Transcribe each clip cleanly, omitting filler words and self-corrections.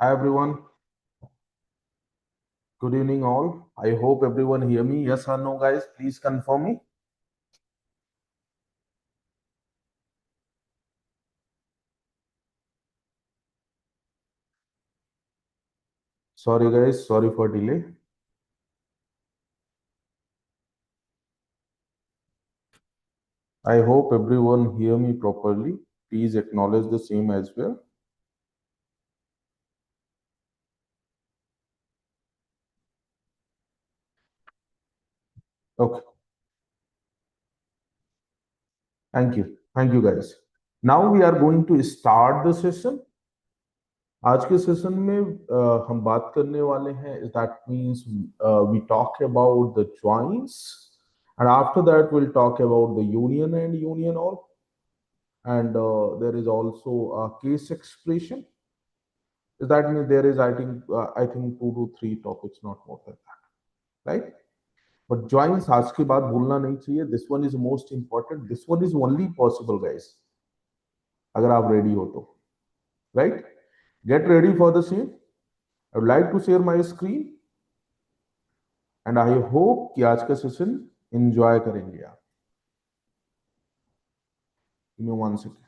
Hi everyone. Good evening all. I hope everyone hear me. Yes or no, guys? Please confirm me. Sorry guys. Sorry for delay. I hope everyone hear me properly. Please acknowledge the same as well. Okay. Thank you. Thank you guys. Now we are going to start the session. आज के session में हम बात करने वाले हैं that means we talk about the joints and after that we'll talk about the union and union all and there is also a case expression. That means there is I think 2 to 3 topics, not more than that, right? But joins आज के बाद भूलना नहीं चाहिए. This one is most important. This one is only possible, guys. अगर आप ready हो तो, right? Get ready for the same. I would like to share my screen and I hope कि आज का session enjoy करेंगे आप. Give me 1 second.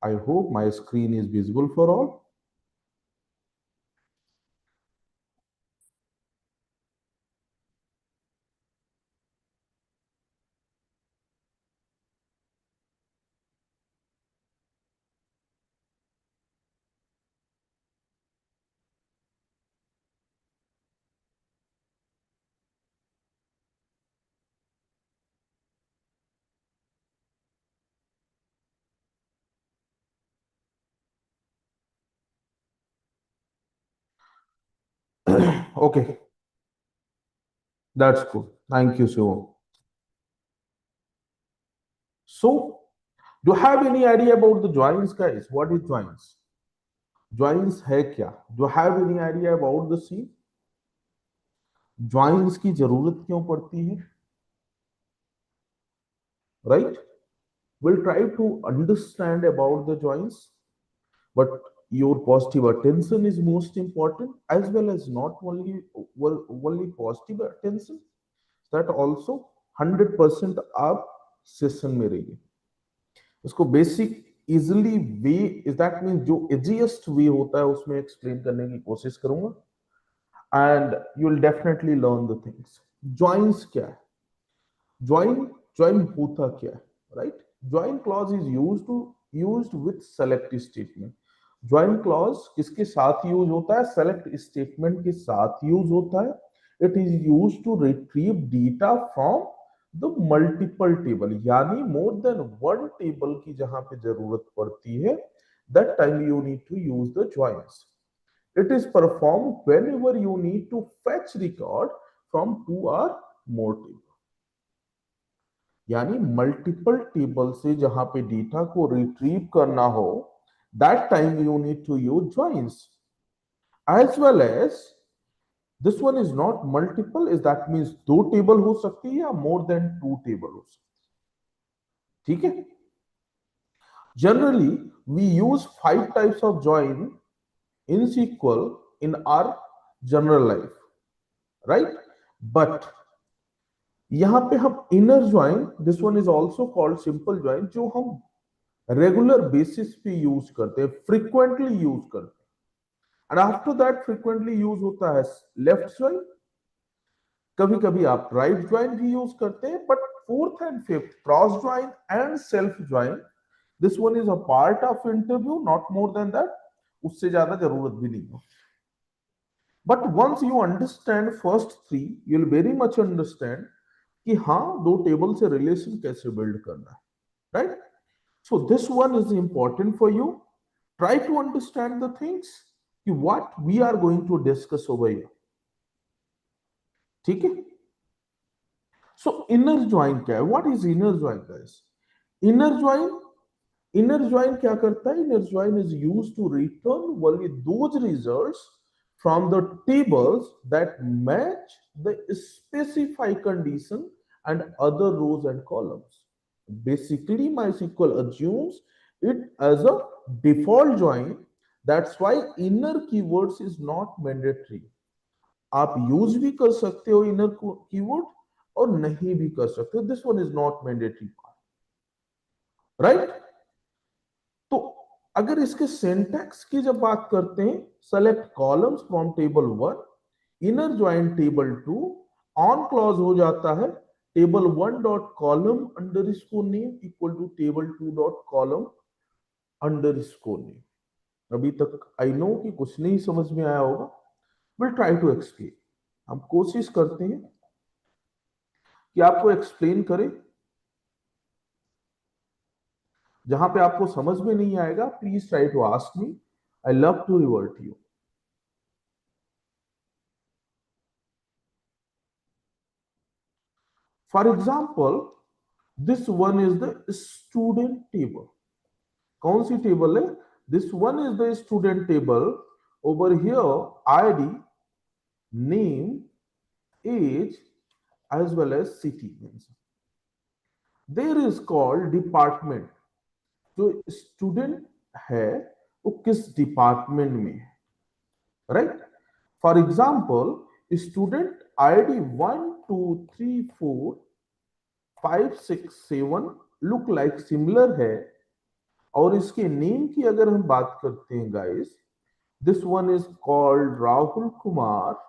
I hope my screen is visible for all. Okay, that's cool. Thank you, Shivam. So, do you have any idea about the joins, guys? What is joins? Joins है क्या? Do you have any idea about the scene? Joins की जरूरत क्यों पड़ती है? Right? We'll try to understand about the joins, but your positive attention is most important, as well as not only positive attention, that also 100% आप session में रहिए. उसको basic easily way is that mean जो easiest way होता है उसमें explain करने की कोशिश करूंगा and you will definitely learn the things. Joins क्या है? ज्वाइन ज्वाइन होता क्या है? Right. Join clause is used with select statement. Join clause किसके साथ यूज होता है? सेलेक्ट स्टेटमेंट के साथ यूज होता है. It is used to retrieve data from the multiple table, यानी मोर देन वन टेबल की जहां पे जरूरत पड़ती है, that time you need to use the joins. It is perform whenever you need to fetch record from 2 or more table, यानी multiple table से जहां पे डेटा को रिट्रीव करना हो, that time you need to use joins. As well as this one is not multiple, is that means 2 table हो सकती है या मोर देन 2 टेबल हो सकती है. ठीक है. Generally we use 5 types of join in SQL in our general life, right? But यहां पे हम inner join, this one is also called simple join, जो हम रेगुलर बेसिस पे यूज करते हैं, फ्रीक्वेंटली यूज करते हैं. And after that frequently use होता है लेफ्ट ज्वाइन. कभी कभी आप राइट ज्वाइन भी यूज करते हैं, but fourth and fifth cross join and self join, this one is a part of interview, not more than that. उससे ज्यादा जरूरत भी नहीं हो. But once you understand first three, you will very much understand कि हाँ 2 table से relation कैसे बिल्ड करना है, right? So this one is important for you. Try to understand the things कि what we are going to discuss over here. ठीक है. So inner join क्या है? What is inner join, guys? Inner join, inner join क्या करता है? Inner join is used to return only those results from the tables that match the specified condition and other rows and columns. Basically, MySQL assumes it as a default join. That's why inner keywords is not mandatory. आप use भी कर सकते हो inner keyword और नहीं भी कर सकते हो. This one is not mandatory part, right. तो अगर इसके सिंटैक्स की जब बात करते हैं, select columns from table 1, inner join table 2, on clause हो जाता है table 1 dot column underscore name equal to table 2 dot column underscore name. अभी तक आई नो कि कुछ नहीं समझ में आया होगा. Will try to explain. हम कोशिश करते हैं कि आपको एक्सप्लेन करें. जहां पे आपको समझ में नहीं आएगा, please try to ask me. I love to revert you. For example, this one is the student table. कौन सी टेबल है? This one is the student table. Over here ID, name, age as well as city. There is called department. जो student है वो किस department में है, right. For example, student ID 1 2 3 4 5 6 7 look like similar है. और इसके नेम की अगर हम बात करते हैं guys, this one is called Rahul Kumar,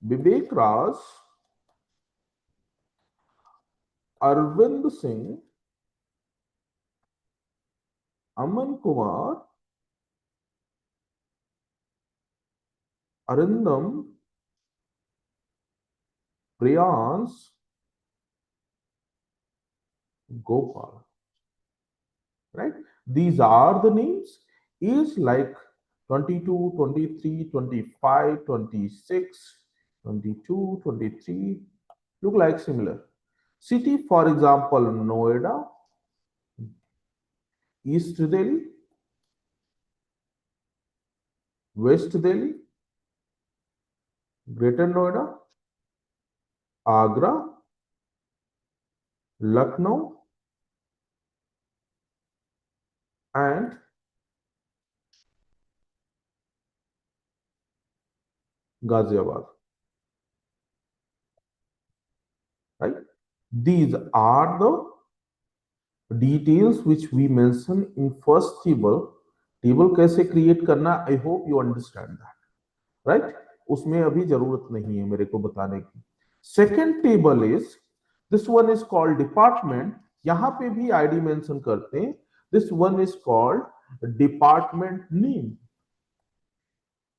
Vivek Raj, Arvind Singh, Aman Kumar, Arindam, Priyansh, Gopal, right? These are the names. Is like 22, 23, 25, 26, 22, 23, look like similar. City, for example, Noida, East Delhi, West Delhi, Greater Noida, Agra, Lucknow, and Ghaziabad, right? These are the details which we mention in first table. Table कैसे create करना, I hope you understand that, right. उसमें अभी जरूरत नहीं है मेरे को बताने की. Second table is, this one is called department. यहां पे भी आईडी मेंशन करते हैं. This one is called department name.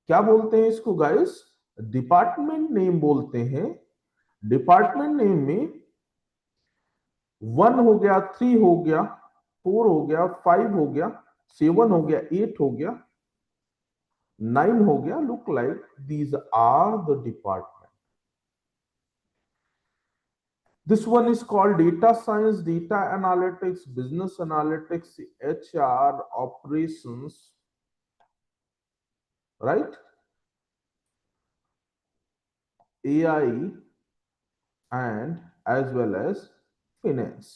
क्या बोलते हैं इसको गाइस? डिपार्टमेंट नेम बोलते हैं. डिपार्टमेंट नेम में 1 हो गया, 3 हो गया, 4 हो गया, 5 हो गया, 7 हो गया, 8 हो गया, 9 हो गया. Look like these are the department. This one is called data science, data analytics, business analytics, HR, operations, right? AI, and as well as finance.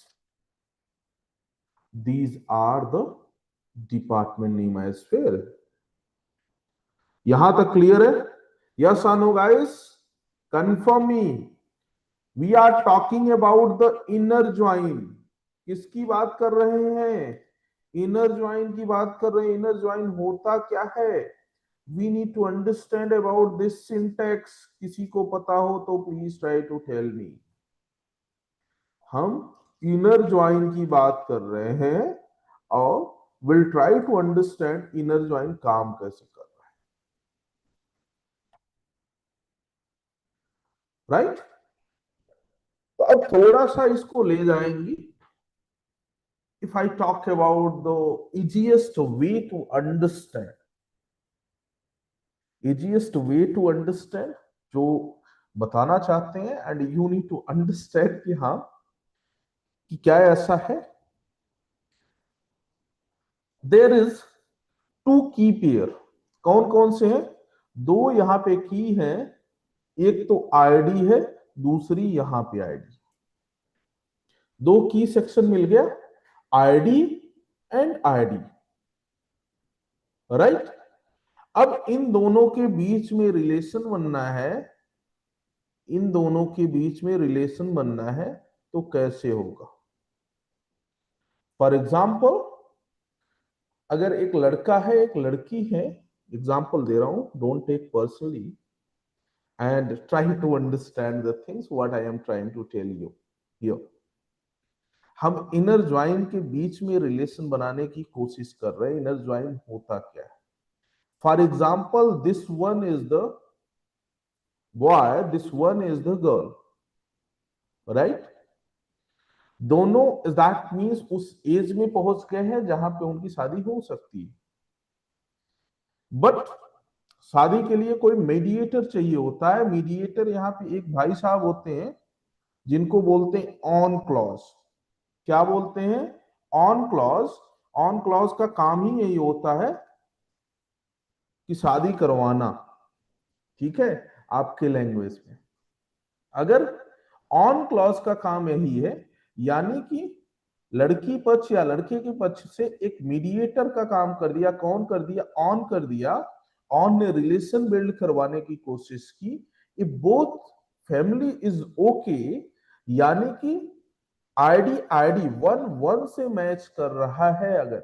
These are the department name as well. यहां तक clear है? Yes or no guys? Confirm me. We are talking about the inner join. किसकी बात कर रहे हैं? Inner join की बात कर रहे हैं. इनर ज्वाइन होता क्या है? We need to understand about this syntax. किसी को पता हो तो please try to tell me. हम इनर ज्वाइन की बात कर रहे हैं और will try to understand inner join काम कैसे कर रहा है, राइट. तो अब थोड़ा सा इसको ले जाएंगे. If I talk about the easiest way to understand, जो बताना चाहते हैं, and you need to understand कि हाँ कि क्या ऐसा है. There is two key pair, कौन कौन से हैं? दो यहां पे की है, एक तो आईडी है, दूसरी यहां पे आईडी। दो की सेक्शन मिल गया, आईडी एंड आईडी, राइट। अब इन दोनों के बीच में रिलेशन बनना है, इन दोनों के बीच में रिलेशन बनना है, तो कैसे होगा? फॉर एग्जाम्पल, अगर एक लड़का है एक लड़की है, एग्जाम्पल दे रहा हूं, don't take personally and try to understand the things what I am trying to tell you here. हम इनर ज्वाइन के बीच में रिलेशन बनाने की कोशिश कर रहे हैं। इनर ज्वाइन होता क्या है? For example, this one is the boy, this one is the girl, right. दोनों, दैट मीन्स उस एज में पहुंच गए हैं जहां पे उनकी शादी हो सकती है, बट शादी के लिए कोई मीडिएटर चाहिए होता है। मीडिएटर यहाँ पे एक भाई साहब होते हैं जिनको बोलते हैं ऑन क्लॉज। क्या बोलते हैं? On clause. ऑन क्लॉज का काम ही यही होता है कि शादी करवाना, ठीक है, आपके लैंग्वेज में। अगर ऑन क्लॉज का काम यही है, यानी कि लड़की पक्ष या लड़के के पक्ष से एक मीडिएटर का काम कर दिया। कौन कर दिया? ऑन कर दिया। ऑन ने रिलेशन बिल्ड करवाने की कोशिश की। If both family is okay, यानी कि आईडी आईडी वन वन से मैच कर रहा है, अगर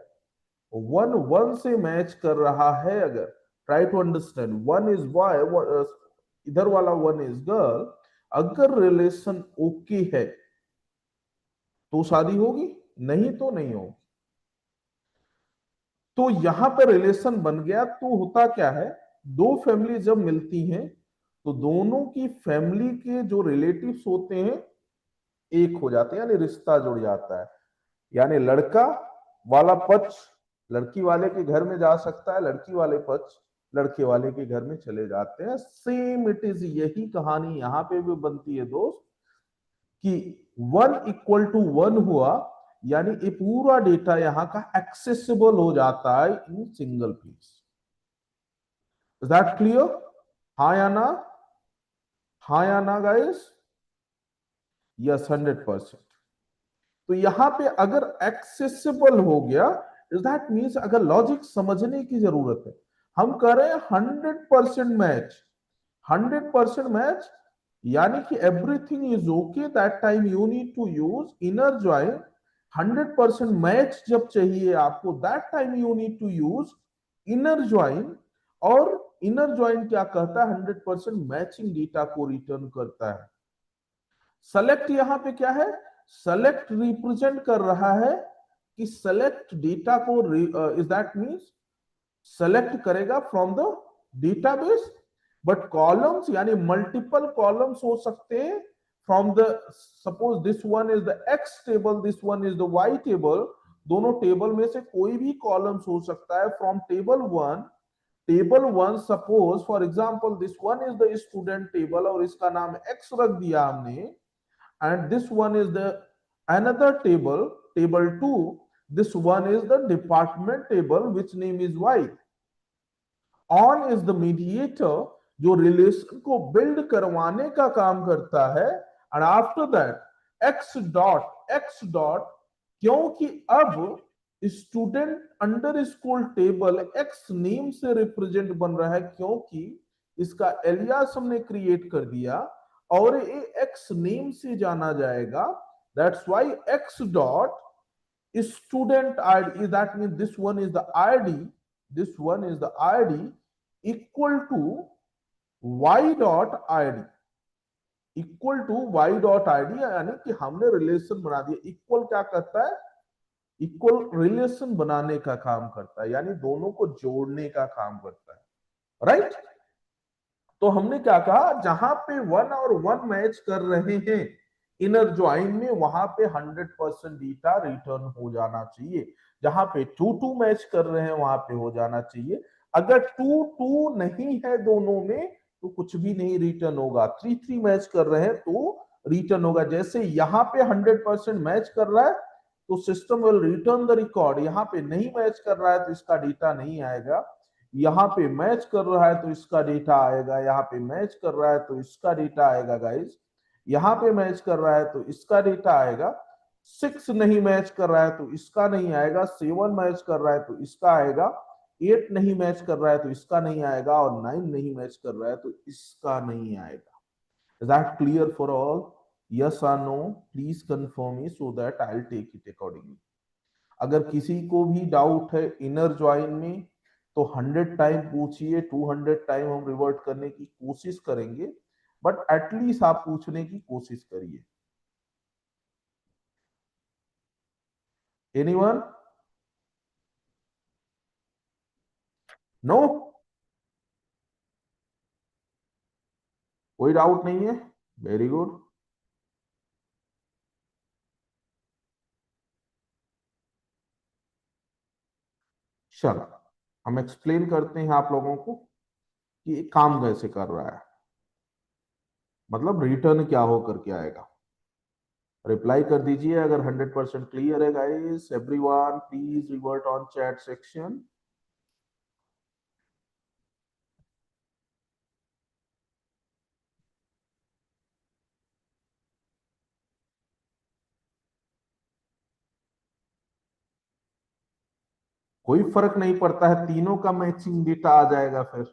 वन वन से मैच कर रहा है, अगर try to understand, one is boy, इधर वाला वन इज गर्ल, अगर रिलेशन ओके है तो शादी होगी, नहीं तो नहीं होगी। तो यहां पर रिलेशन बन गया। तो होता क्या है, दो फैमिली जब मिलती हैं तो दोनों की फैमिली के जो रिलेटिव्स होते हैं एक हो जाते हैं, यानी रिश्ता जुड़ जाता है। यानी लड़का वाला पक्ष लड़की वाले के घर में जा सकता है, लड़की वाले पक्ष लड़के वाले के घर में चले जाते हैं। सेम इट इज, यही कहानी यहां पे भी बनती है दोस्त, कि वन इक्वल टू वन हुआ, यानी ये पूरा डेटा यहां का एक्सेसिबल हो जाता है in single piece. Is that clear? हाँ या ना? हाँ या ना गाइस? यस, 100%। तो यहां पे अगर एक्सेसिबल हो गया, इज दैट मीन्स अगर लॉजिक समझने की जरूरत है, हम कह रहे हैं 100% मैच। 100% मैच यानी कि everything is okay, that time you need to use inner join. 100% match जब चाहिए आपको, that time you need to use inner join. और इनर ज्वाइन क्या कहता है? 100% मैचिंग डेटा को रिटर्न करता है। सेलेक्ट यहां पे क्या है? सेलेक्ट रिप्रेजेंट कर रहा है कि सेलेक्ट डेटा को, इज दैट मींस सेलेक्ट करेगा from the database. But columns यानी मल्टीपल कॉलम्स हो सकते हैं from the, suppose this one is the X table, this one is the Y table. दोनों टेबल में से कोई भी कॉलम्स हो सकता है from table one. Table one, suppose for example this one is the student table और इसका नाम एक्स रख दिया हमने, and this one is the another table, table 2. This one is the department table which name is y. On is the mediator जो relation को build करवाने का काम करता है। and after that x dot, क्योंकि अब student under school table x name से रिप्रेजेंट बन रहा है, क्योंकि इसका एलियास हमने क्रिएट कर दिया और ये एक्स नेम से जाना जाएगा। That's why X dot student ID, that means this one is the ID, this one is the ID equal to Y dot ID, equal to Y dot ID, यानी कि हमने रिलेशन बना दिया। Equal क्या करता है? इक्वल रिलेशन बनाने का काम करता है, यानी दोनों को जोड़ने का काम करता है, राइट। तो हमने क्या कहा, जहां पे वन और वन मैच कर रहे हैं इनर ज्वाइन में, वहां पे 100% डेटा रिटर्न हो जाना चाहिए। जहां पे 2 मैच कर रहे हैं वहां पे हो जाना चाहिए। अगर 2 नहीं है दोनों में तो कुछ भी नहीं रिटर्न होगा। 3 मैच कर रहे हैं तो रिटर्न होगा। जैसे यहां पे 100% मैच कर रहा है तो system will return the record. यहाँ पे नहीं मैच कर रहा है तो इसका डेटा नहीं आएगा, यहाँ पे मैच कर रहा है तो इसका डेटा आएगा, यहाँ पे मैच कर रहा है तो इसका डेटा आएगा गाइस, यहाँ पे मैच कर रहा है तो इसका डेटा आएगा। 6 नहीं मैच कर रहा है तो इसका नहीं आएगा, 7 मैच कर रहा है तो इसका आएगा, 8 नहीं मैच कर रहा है तो इसका नहीं आएगा, और 9 नहीं मैच कर रहा है तो इसका नहीं आएगा। Is that clear for all? Yes or no? Please confirm me so that I'll take it accordingly. अगर किसी को भी डाउट है इनर ज्वाइन में तो 100 टाइम पूछिए, 200 टाइम हम रिवर्ट करने की कोशिश करेंगे, बट एटलीस्ट आप पूछने की कोशिश करिए। एनीवन? नो? कोई डाउट नहीं है? Very good. चलो हम एक्सप्लेन करते हैं आप लोगों को कि ये काम कैसे कर रहा है, मतलब रिटर्न क्या होकर के आएगा। रिप्लाई कर दीजिए अगर 100% क्लियर है guys. Everyone please revert on chat section. कोई फर्क नहीं पड़ता है, तीनों का मैचिंग डेटा आ जाएगा फिर।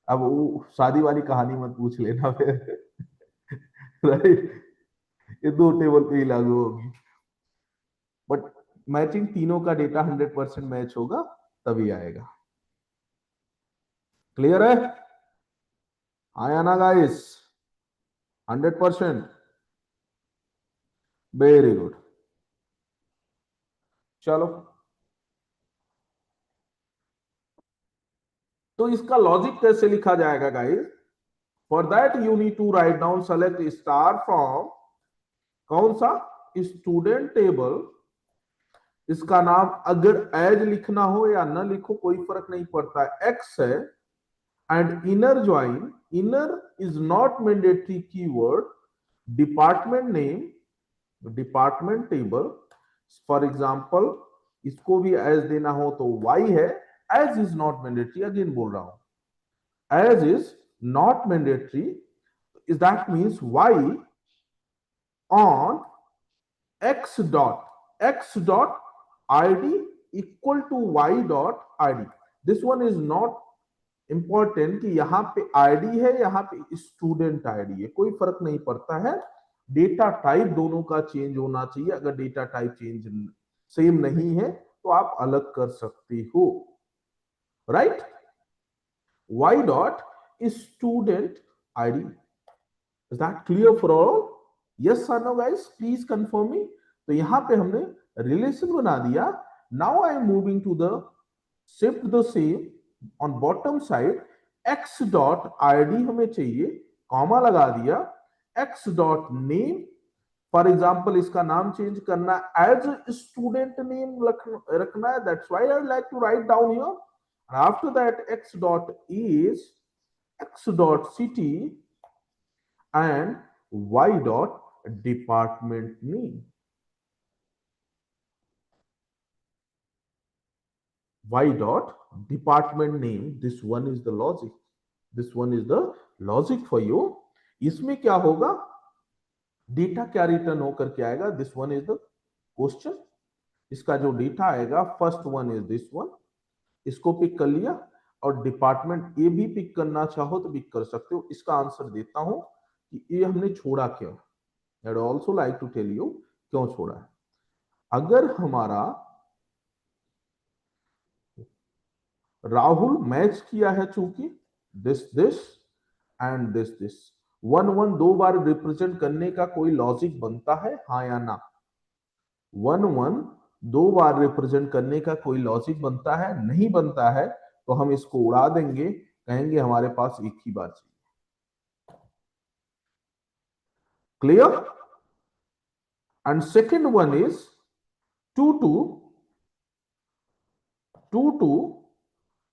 अब वो शादी वाली कहानी मत पूछ लेना फिर। राइट, ये दो टेबल पे ही लागू होगी, बट मैचिंग तीनों का डेटा 100% मैच होगा तभी आएगा। क्लियर है? आया ना गाइस? 100%। Very good. चलो, तो इसका लॉजिक कैसे लिखा जाएगा guys? For that you need to write down select star from कौन सा? Student table. इसका नाम अगर एज लिखना हो या न लिखो कोई फर्क नहीं पड़ता, एक्स है। And inner join, inner is not mandatory keyword. Department name, department table. For example इसको भी एज देना हो तो वाई है। As is not mandatory, again बोल रहा हूं, as is not mandatory, is that means Y on x dot id equal to y dot id. This one is not important कि यहाँ पे id है, यहाँ पे स्टूडेंट id है, कोई फर्क नहीं पड़ता है। डेटा टाइप दोनों का चेंज होना चाहिए। अगर डेटा टाइप चेंज सेम नहीं है तो आप अलग कर सकते हो, right? y dot student id. Is that clear for all? Yes or no guys? Please confirm me. तो यहां पे हमने रिलेशन बना दिया। Now I am moving to the shift the same on bottom side. x dot id हमें चाहिए, comma लगा दिया। x dot name, for example इसका नाम चेंज करना, एज स्टूडेंट नेम रखना है, that's why I like to write down here. After that x dot age, x dot city and y dot department name. Y dot department name. This one is the logic. This one is the logic for you. इसमें क्या होगा? Data क्या return होकर के आएगा? This one is the question. इसका जो data आएगा, first one is this one, इसको पिक कर लिया। और डिपार्टमेंट ए भी पिक करना चाहो तो पिक कर सकते हो। इसका आंसर देता हूं कि ये हमने छोड़ा क्यों। I would also like to tell you क्यों छोड़ा है। अगर हमारा राहुल मैच किया है, चूंकि दिस दिस एंड दिस 1 1 दो बार रिप्रेजेंट करने का कोई लॉजिक बनता है, हाँ या ना? 1 1 दो बार रिप्रेजेंट करने का कोई लॉजिक बनता है? नहीं बनता है, तो हम इसको उड़ा देंगे, कहेंगे हमारे पास एक ही बार चाहिए। Clear? And second one is 2 2 2 2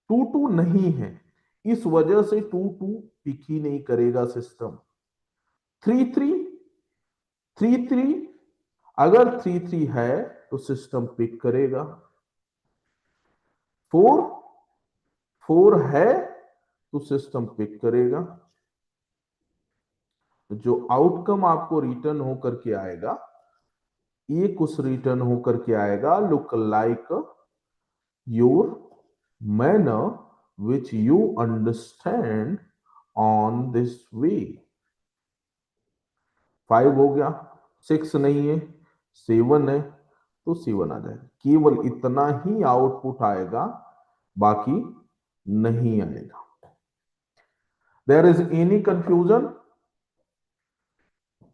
2 2 नहीं है, इस वजह से 2 2 पिक ही नहीं करेगा सिस्टम। 3 3 3 3, अगर 3 3 है तो सिस्टम पिक करेगा। 4 4 है तो सिस्टम पिक करेगा। जो आउटकम आपको रिटर्न होकर के आएगा, ये कुछ रिटर्न होकर के आएगा, look like your manner which you understand on this way. 5 हो गया, 6 नहीं है, 7 है, तो 7 आ जाएगा। केवल इतना ही आउटपुट आएगा, बाकी नहीं आएगा। There is any confusion?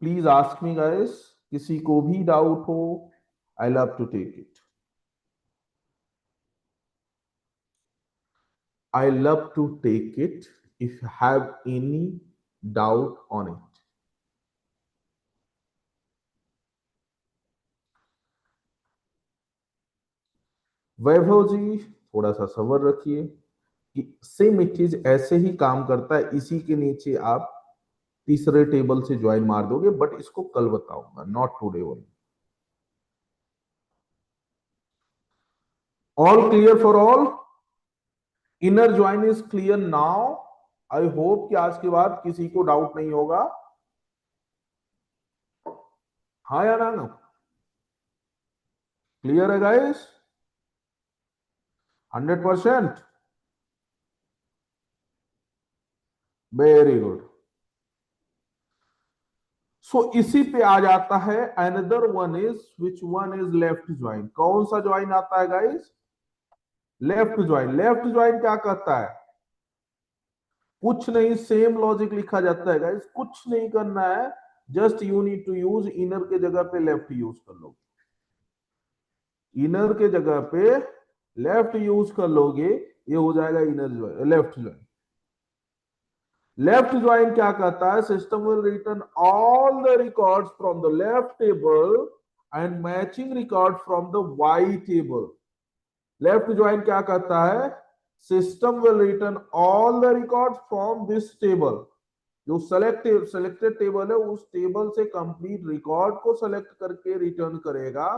Please ask me guys, किसी को भी डाउट हो, I love to take it. I love to take it if you have any doubt on it. वैभव जी थोड़ा सा सब्र रखिए कि सेम इट इज ऐसे ही काम करता है। इसी के नीचे आप तीसरे टेबल से ज्वाइन मार दोगे, बट इसको कल बताऊंगा, not today only. All clear for all? Inner join is clear now. I hope कि आज के बाद किसी को डाउट नहीं होगा। हाँ या ना? क्लियर है गाइस? 100%? Very good. सो इसी पे आ जाता है another one is, which one is left join. कौन सा ज्वाइन आता है guys? Left join. Left join क्या कहता है? कुछ नहीं, सेम लॉजिक लिखा जाता है गाइस, कुछ नहीं करना है, just you need to use inner के जगह पे लेफ्ट यूज कर लो। इनर के जगह पे लेफ्ट यूज कर लोगे, ये हो जाएगा inner join, left join. Left join क्या कहता है? System will return all the records from the left table and matching record from the Y table. Left join क्या कहता है? System will return all the records from this table. जो selected table है, उस table से complete record को select करके return करेगा।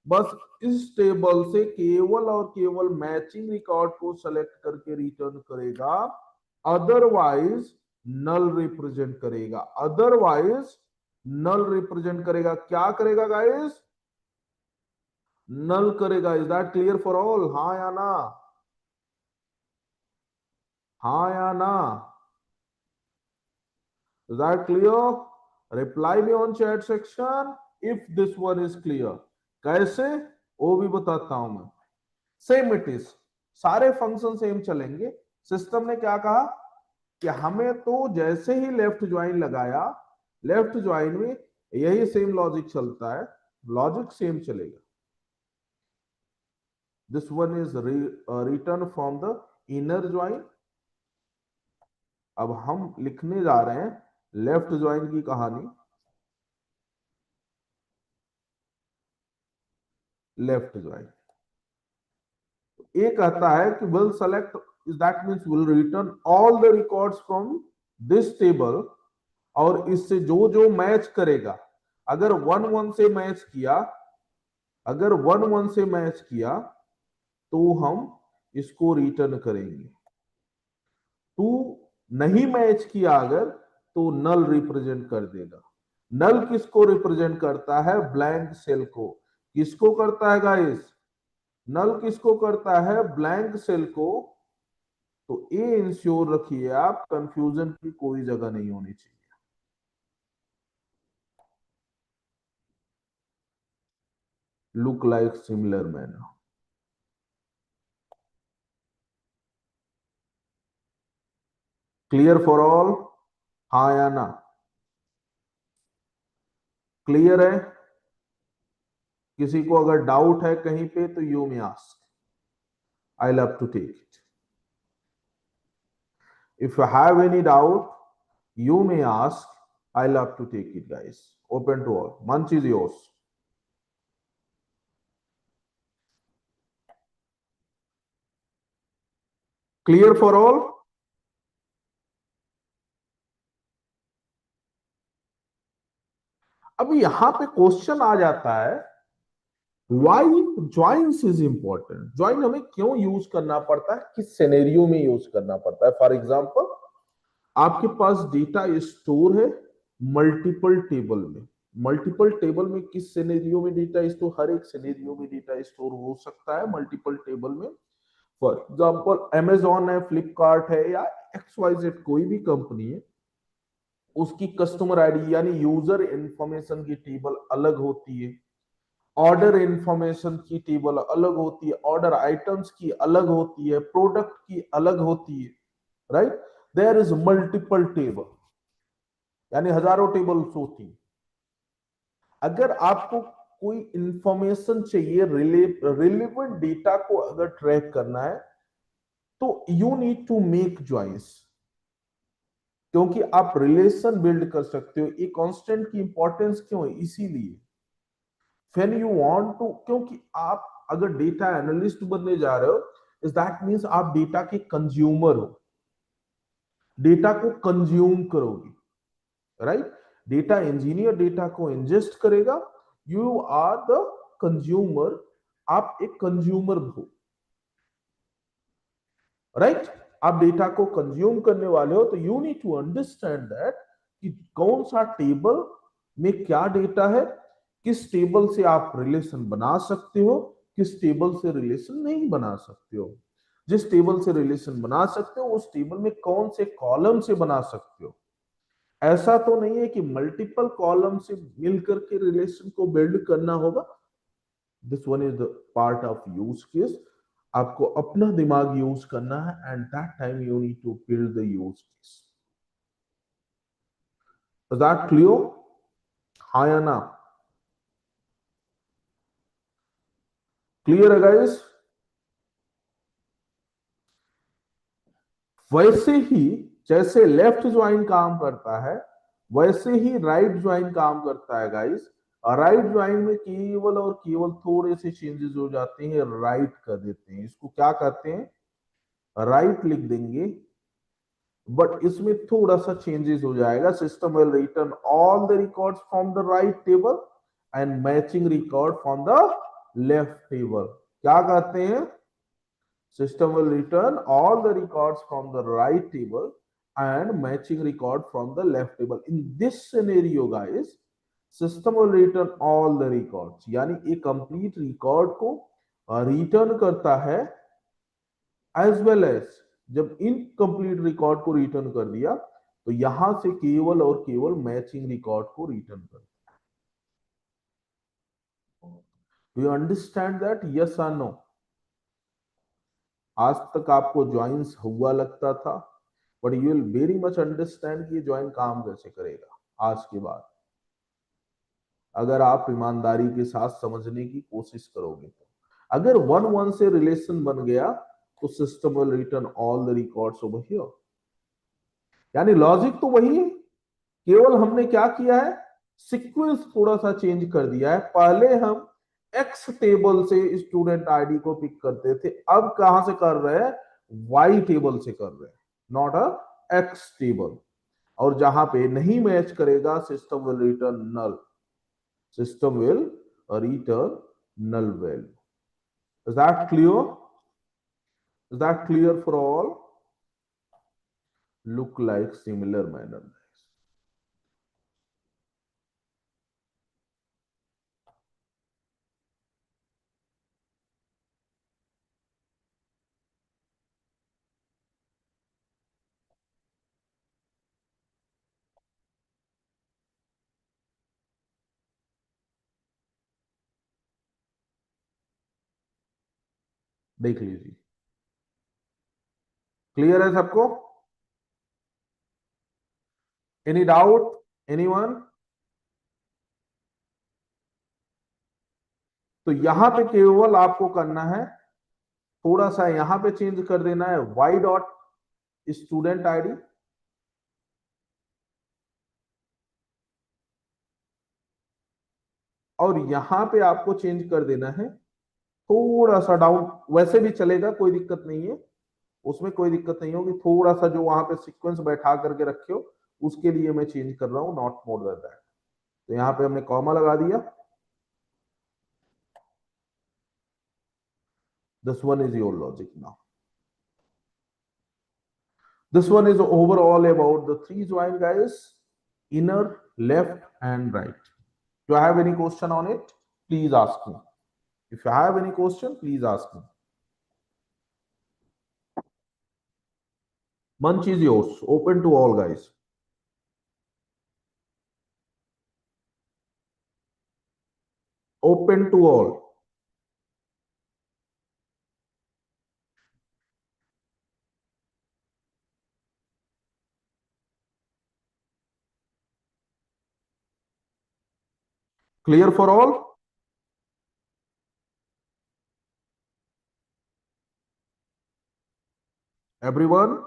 बस इस टेबल से केवल और केवल मैचिंग रिकॉर्ड को सेलेक्ट करके रिटर्न करेगा, अदरवाइज नल रिप्रेजेंट करेगा। अदरवाइज नल रिप्रेजेंट करेगा। क्या करेगा गाइस? नल करेगा। Is that clear for all? हाँ या ना? हाँ या ना? Is that clear? Reply me on chat section if this one is clear. कैसे, वो भी बताता हूं मैं। सेम इट इज, सारे फंक्शन सेम चलेंगे। सिस्टम ने क्या कहा कि हमें तो जैसे ही लेफ्ट ज्वाइन लगाया, लेफ्ट ज्वाइन में यही सेम लॉजिक चलता है, लॉजिक सेम चलेगा। This one is return from the inner join. अब हम लिखने जा रहे हैं लेफ्ट ज्वाइन की कहानी। लेफ्ट ज्वाइन ये कहता है कि will select, that means will return all the records from this table, और इससे जो जो मैच करेगा, अगर 1 1 से मैच किया, अगर 1 1 से मैच किया तो हम इसको रिटर्न करेंगे। टू नहीं मैच किया अगर, तो नल रिप्रेजेंट कर देगा। नल किसको रिप्रेजेंट करता है? ब्लैंक सेल को। किसको करता है गाइस? नल किसको करता है? ब्लैंक सेल को। तो ये इंश्योर रखिए आप, कंफ्यूजन की कोई जगह नहीं होनी चाहिए। Look like similar manner. Clear for all? हाँ या ना? क्लियर है? किसी को अगर डाउट है कहीं पे तो you may ask, I love to take it. If you have any doubt you may ask, I love to take it guys, open to all, munch is yours। clear for all? अब यहां पे question आ जाता है why joins is important? Join हमें क्यों use करना पड़ता है, किस सिनेरियो में यूज करना पड़ता है? फॉर एग्जाम्पल, आपके पास डेटा स्टोर है मल्टीपल टेबल में। मल्टीपल टेबल में किस सिनेरियो में डेटा स्टोर? हर एक सिनेरियो में डेटा स्टोर हो सकता है मल्टीपल टेबल में। फॉर एग्जाम्पल, अमेजॉन है, फ्लिपकार्ट है, या XYZ कोई भी कंपनी है, उसकी कस्टमर आईडी यानी यूजर इंफॉर्मेशन की टेबल अलग होती है, ऑर्डर इंफॉर्मेशन की टेबल अलग होती है, ऑर्डर आइटम्स की अलग होती है, प्रोडक्ट की अलग होती है, right? There is multiple table, यानी हजारों टेबल्स होती हैं। अगर आपको कोई इंफॉर्मेशन चाहिए, रिलेवेंट डेटा को अगर ट्रैक करना है, तो you need to make joins, क्योंकि आप रिलेशन बिल्ड कर सकते हो। ये कांस्टेंट की इंपॉर्टेंस क्यों है? इसीलिए व्हेन यू वांट टू, क्योंकि आप अगर डेटा एनालिस्ट बनने जा रहे हो, इज दैट मींस आप डेटा के कंज्यूमर हो, डेटा को कंज्यूम करोगे, राइट? डेटा इंजीनियर डेटा को इंजेस्ट करेगा, यू आर द कंज्यूमर, आप एक कंज्यूमर हो, राइट? आप डेटा को कंज्यूम करने वाले हो, तो you need to understand that कि कौन सा टेबल में क्या डेटा है, किस टेबल से आप रिलेशन बना सकते हो, किस टेबल से रिलेशन नहीं बना सकते हो। जिस टेबल से रिलेशन बना सकते हो, उस टेबल में कौन से कॉलम से बना सकते हो। ऐसा तो नहीं है कि मल्टीपल कॉलम से मिलकर के रिलेशन को बिल्ड करना होगा। This one is the part of use case. आपको अपना दिमाग यूज करना है, and that time you need to build the use case. Is that clear? हाँ या ना? क्लियर है गाइस? वैसे ही जैसे लेफ्ट ज्वाइन काम करता है, वैसे ही राइट ज्वाइन काम करता है गाइस। राइट ज्वाइन में केवल और केवल थोड़े से चेंजेस हो जाते हैं, राइट कर देते हैं। इसको क्या कहते हैं? राइट लिख देंगे, बट इसमें थोड़ा सा चेंजेस हो जाएगा। System will return all the records from the right table and matching record from the left table. क्या कहते हैं? System will return all the records from the right table and matching record from the left table. In this scenario, guys, system will return all the records. यानी एक complete record को return करता है, as well as जब incomplete record को return कर दिया, तो यहां से केवल और केवल मैचिंग रिकॉर्ड को रिटर्न कर दिया। Do you understand that? Yes और नो? आज तक आपको ज्वाइंस हुआ लगता था, but you will very much understand कि ज्वाइन काम कैसे करेगा आज के बाद, अगर आप ईमानदारी के साथ समझने की कोशिश करोगे तो। अगर वन वन से रिलेशन बन गया, तो system will return all the records over here. यानी लॉजिक तो वही है, केवल हमने क्या किया है, सीक्वेंस थोड़ा सा चेंज कर दिया है। पहले हम एक्स टेबल से स्टूडेंट आईडी को पिक करते थे, अब कहां से कर रहे हैं? वाई टेबल से कर रहे हैं, नॉट अ एक्स टेबल। और जहां पे नहीं मैच करेगा, system will return null, system will return null value. Is that clear? Is that clear for all? Look like similar manner. देख लीजिए, क्लियर है सबको? Any doubt? एनीवन? तो यहां पे केवल आपको करना है, थोड़ा सा यहां पे चेंज कर देना है, वाई डॉट स्टूडेंट आईडी, और यहां पे आपको चेंज कर देना है थोड़ा सा डाउन। वैसे भी चलेगा, कोई दिक्कत नहीं है, उसमें कोई दिक्कत नहीं होगी। थोड़ा सा जो वहां पे सीक्वेंस बैठा करके रखे हो, उसके लिए मैं चेंज कर रहा हूं, नॉट मोर देन दैट। तो यहाँ पे हमने कॉमा लगा दिया, This one is your logic now. This one is overall about the three join, guys: inner, left, and right. Do I have any question on it? Please ask me. If you have any question, please ask me. Munch is yours. Open to all, guys. Open to all. Clear for all? Everyone?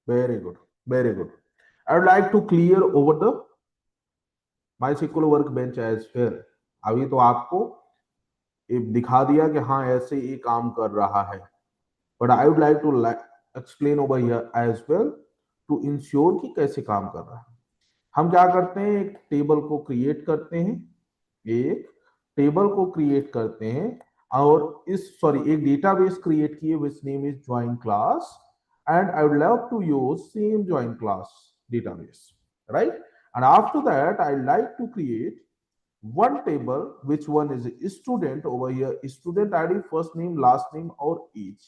Very good. Very good. I would like to clear over the MySQL workbench as well. अभी तो आपको दिखा दिया कि हाँ ऐसे ये काम कर रहा है, but I would like to explain over here as well to ensure कि कैसे काम कर रहा है. हम क्या करते हैं, एक टेबल को क्रिएट करते हैं, एक टेबल को क्रिएट करते हैं और इस एक डेटाबेस क्रिएट किए which name is join class, and I would love to use same join class database, right? And after that I like to create one table, which one is a student over here, student ID, first name, last name or age.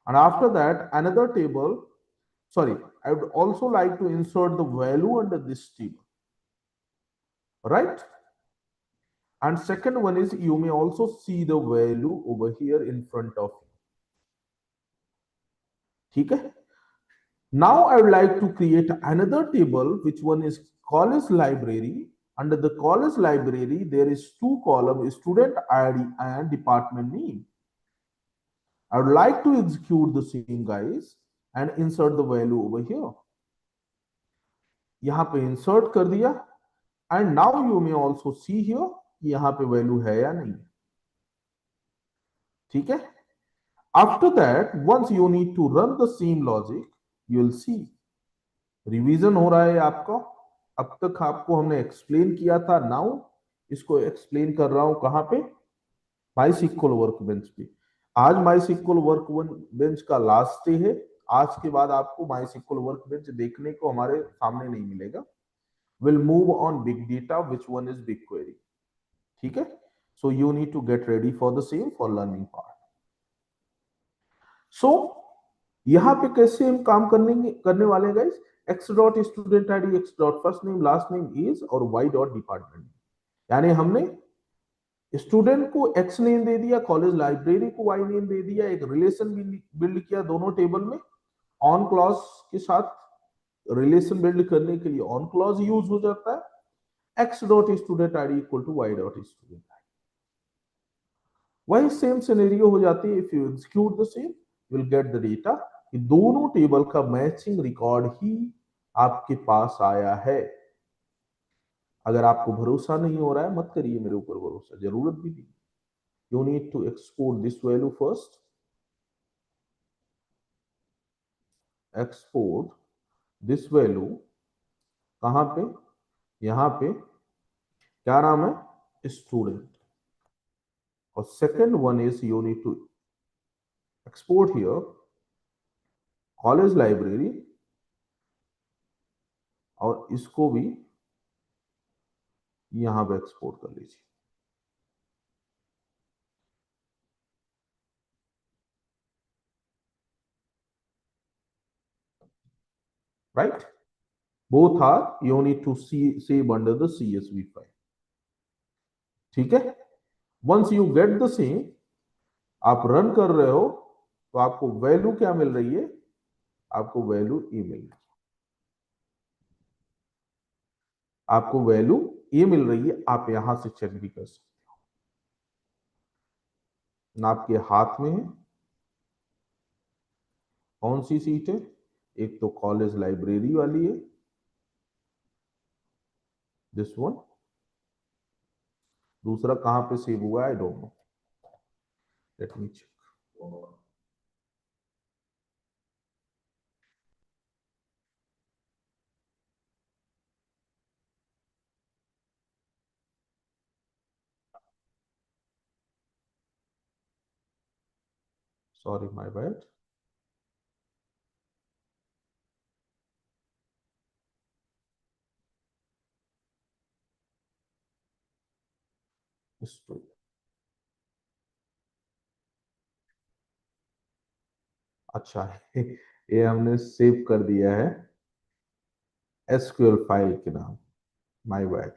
And after that another table, I would also like to insert the value under this table, right? And second one is you may also see the value over here in front of you. ठीक है? Now I would like to create another table, which one is college library. Under the college library there is two columns, student ID and department name. I would like to execute the same, guys, and insert the value over here. यहाँ पे insert कर दिया, and now you may also see here यहाँ पे value है या नहीं. ठीक है? After that, once you need to run the same logic, you will see revision हो रहा है आपका. अब तक आपको हमने एक्सप्लेन किया था, नाउ इसको एक्सप्लेन कर रहा हूं कहां पे, MySQL वर्कबेंच पे. आज MySQL वर्कबेंच का लास्ट डे है. आज के बाद आपको MySQL वर्कबेंच देखने को हमारे सामने नहीं मिलेगा. Will move on big data, which one is big query. ठीक है? So you need to get ready for the same for learning part. सो यहां पे कैसे हम काम करने वाले हैं, गाइस? x dot student ID, x dot first name, last name, age और y डॉट डिपार्टमेंट. यानी हमने स्टूडेंट को x नेम दे दिया, कॉलेज लाइब्रेरी को y नेम दे दिया, एक रिलेशन बिल्ड किया दोनों टेबल में. ऑन क्लॉज के साथ रिलेशन बिल्ड करने के लिए ऑन क्लॉज यूज हो जाता है. x dot student ID equal to y dot student ID. वही सेम सिनेरियो हो जाती है. If you execute the same, you will get the data. दोनों टेबल का मैचिंग रिकॉर्ड ही आपके पास आया है. अगर आपको भरोसा नहीं हो रहा है, मत करिए मेरे ऊपर भरोसा, जरूरत भी नहीं. You need to export this value first. Export this value कहां पे? यहां पे. क्या नाम है? स्टूडेंट. और second one is you need to export here college library, और इसको भी यहां पे एक्सपोर्ट कर लीजिए. Right? Both are you need to save under the CSV file. ठीक है? Once you get the same, आप रन कर रहे हो तो आपको वैल्यू क्या मिल रही है? आपको वैल्यू ए मिल रही है. आपको वैल्यू ए मिल रही है. आप यहां से चेक भी कर सकते हो. ना आपके हाथ में है कौन सी सीट है. एक तो कॉलेज लाइब्रेरी वाली है, दिस वन, दूसरा कहां पे सेव हुआ I don't know, let me check. Sorry my bad. अच्छा ये हमने सेव कर दिया है एसक्यूएल फाइल के नाम, माय बैड।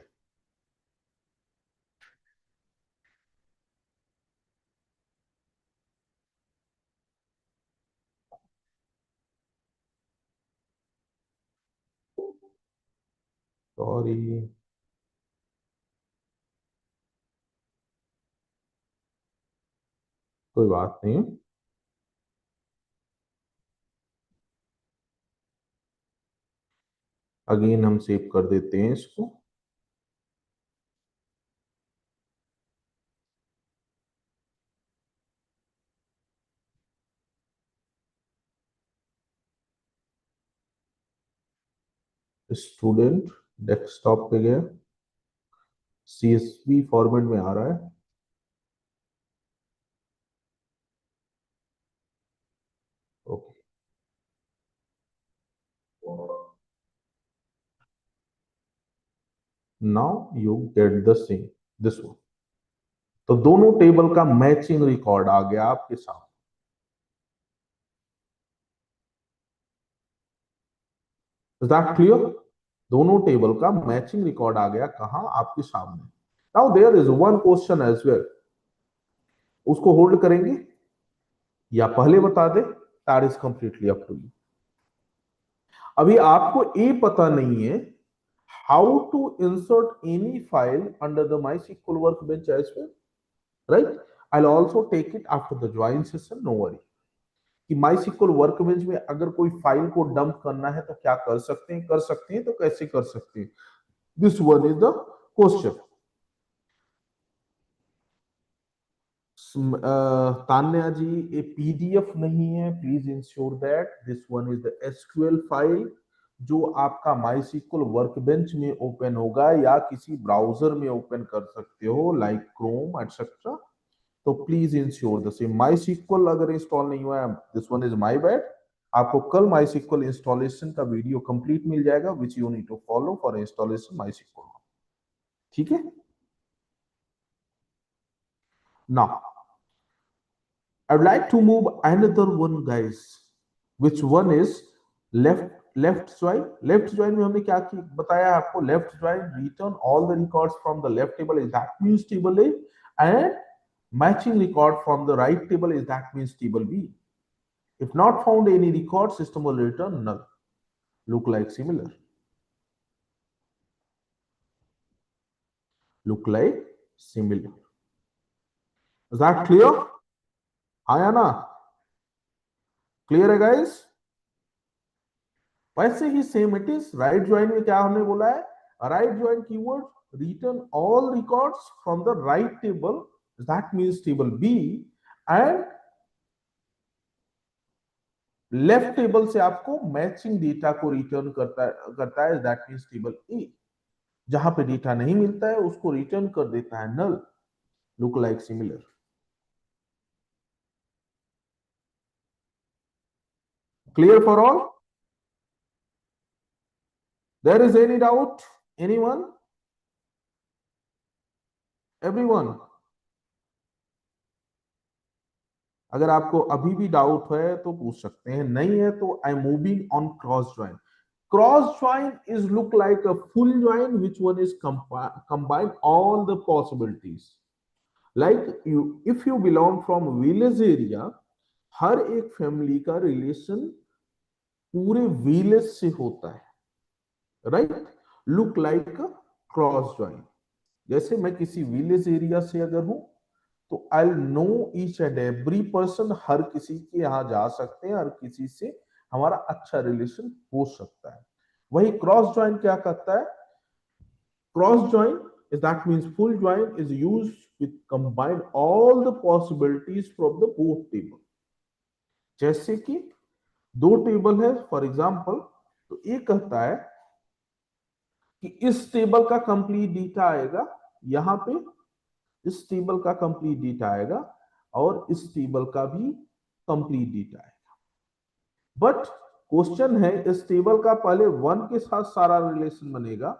सॉरी, कोई बात नहीं। अगेन हम सेव कर देते हैं इसको। स्टूडेंट डेस्कटॉप पे गया, सीएसवी फॉर्मेट में आ रहा है। Okay, now you get the same, this one. तो दोनों टेबल का मैचिंग रिकॉर्ड आ गया आपके सामने। Is that clear? दोनों टेबल का मैचिंग रिकॉर्ड आ गया कहां, आपके सामने। Now there is one question as well, उसको होल्ड करेंगे या पहले बता दे, that is completely up to you. अभी आपको ये पता नहीं है how to insert any file under the MySQL workbench as well, right? I'll also take it after the join session, no worry। कि MySQL वर्कबेंच में अगर कोई फाइल को डंप करना है तो क्या कर सकते हैं, कर सकते हैं तो कैसे कर सकते हैं, this one is the question. Tanya ji, ये पीडीएफ नहीं है, please ensure that this one is the SQL file जो आपका MySQL वर्कबेंच में ओपन होगा या किसी ब्राउजर में ओपन कर सकते हो लाइक क्रोम एटसेट्रा। तो please ensure the same. MySQL अगर इंस्टॉल नहीं हुआ है, this one is my bad. आपको कल MySQL इंस्टॉलेशन का वीडियो कंप्लीट मिल जाएगा which you need to follow for installation MySQL, ठीक है। Now I would like to move another one, guys. Which one is left join? Left join में हमने क्या बताया आपको? Left join return all the records from the left table is that means table A, and matching record from the right table is that means table B. If not found any record, system will return null. Look like similar. Look like similar. Is that clear? Ayana, clear है guys? वैसे ही same it is right join में क्या हमने बोला है, right join keyword return all records from the right table, that means table B, and left table से आपको मैचिंग डेटा को रिटर्न करता है दैट मींस टेबल ए। जहां पे डेटा नहीं मिलता है उसको रिटर्न कर देता है null. Look like similar. Clear for all? There is any doubt? Anyone? Everyone? अगर आपको अभी भी डाउट है तो पूछ सकते हैं, नहीं है तो आई am moving on cross join. Cross join is look like a full join, which one is combine all the possibilities. Like you, if you belong from village area, हर एक फैमिली का रिलेशन पूरे विलेज से होता है, right? Look like cross join. जैसे मैं किसी विलेज एरिया से अगर हूं तो I know each and every person, हर किसी के यहाँ जा सकते हैं, हर किसी से हमारा अच्छा रिलेशन हो सकता है। वही क्रॉस ज्वाइन क्या करता है, Cross join is that means full join is used with combine all the possibilities from the both table. जैसे कि दो टेबल है फॉर एग्जांपल, तो ये कहता है कि इस टेबल का कंप्लीट डेटा आएगा, यहां पे इस टेबल का कंप्लीट डेटा आएगा और इस टेबल का भी कंप्लीट डेटा आएगा। बट क्वेश्चन है इस टेबल का पहले वन के साथ सारा रिलेशन बनेगा,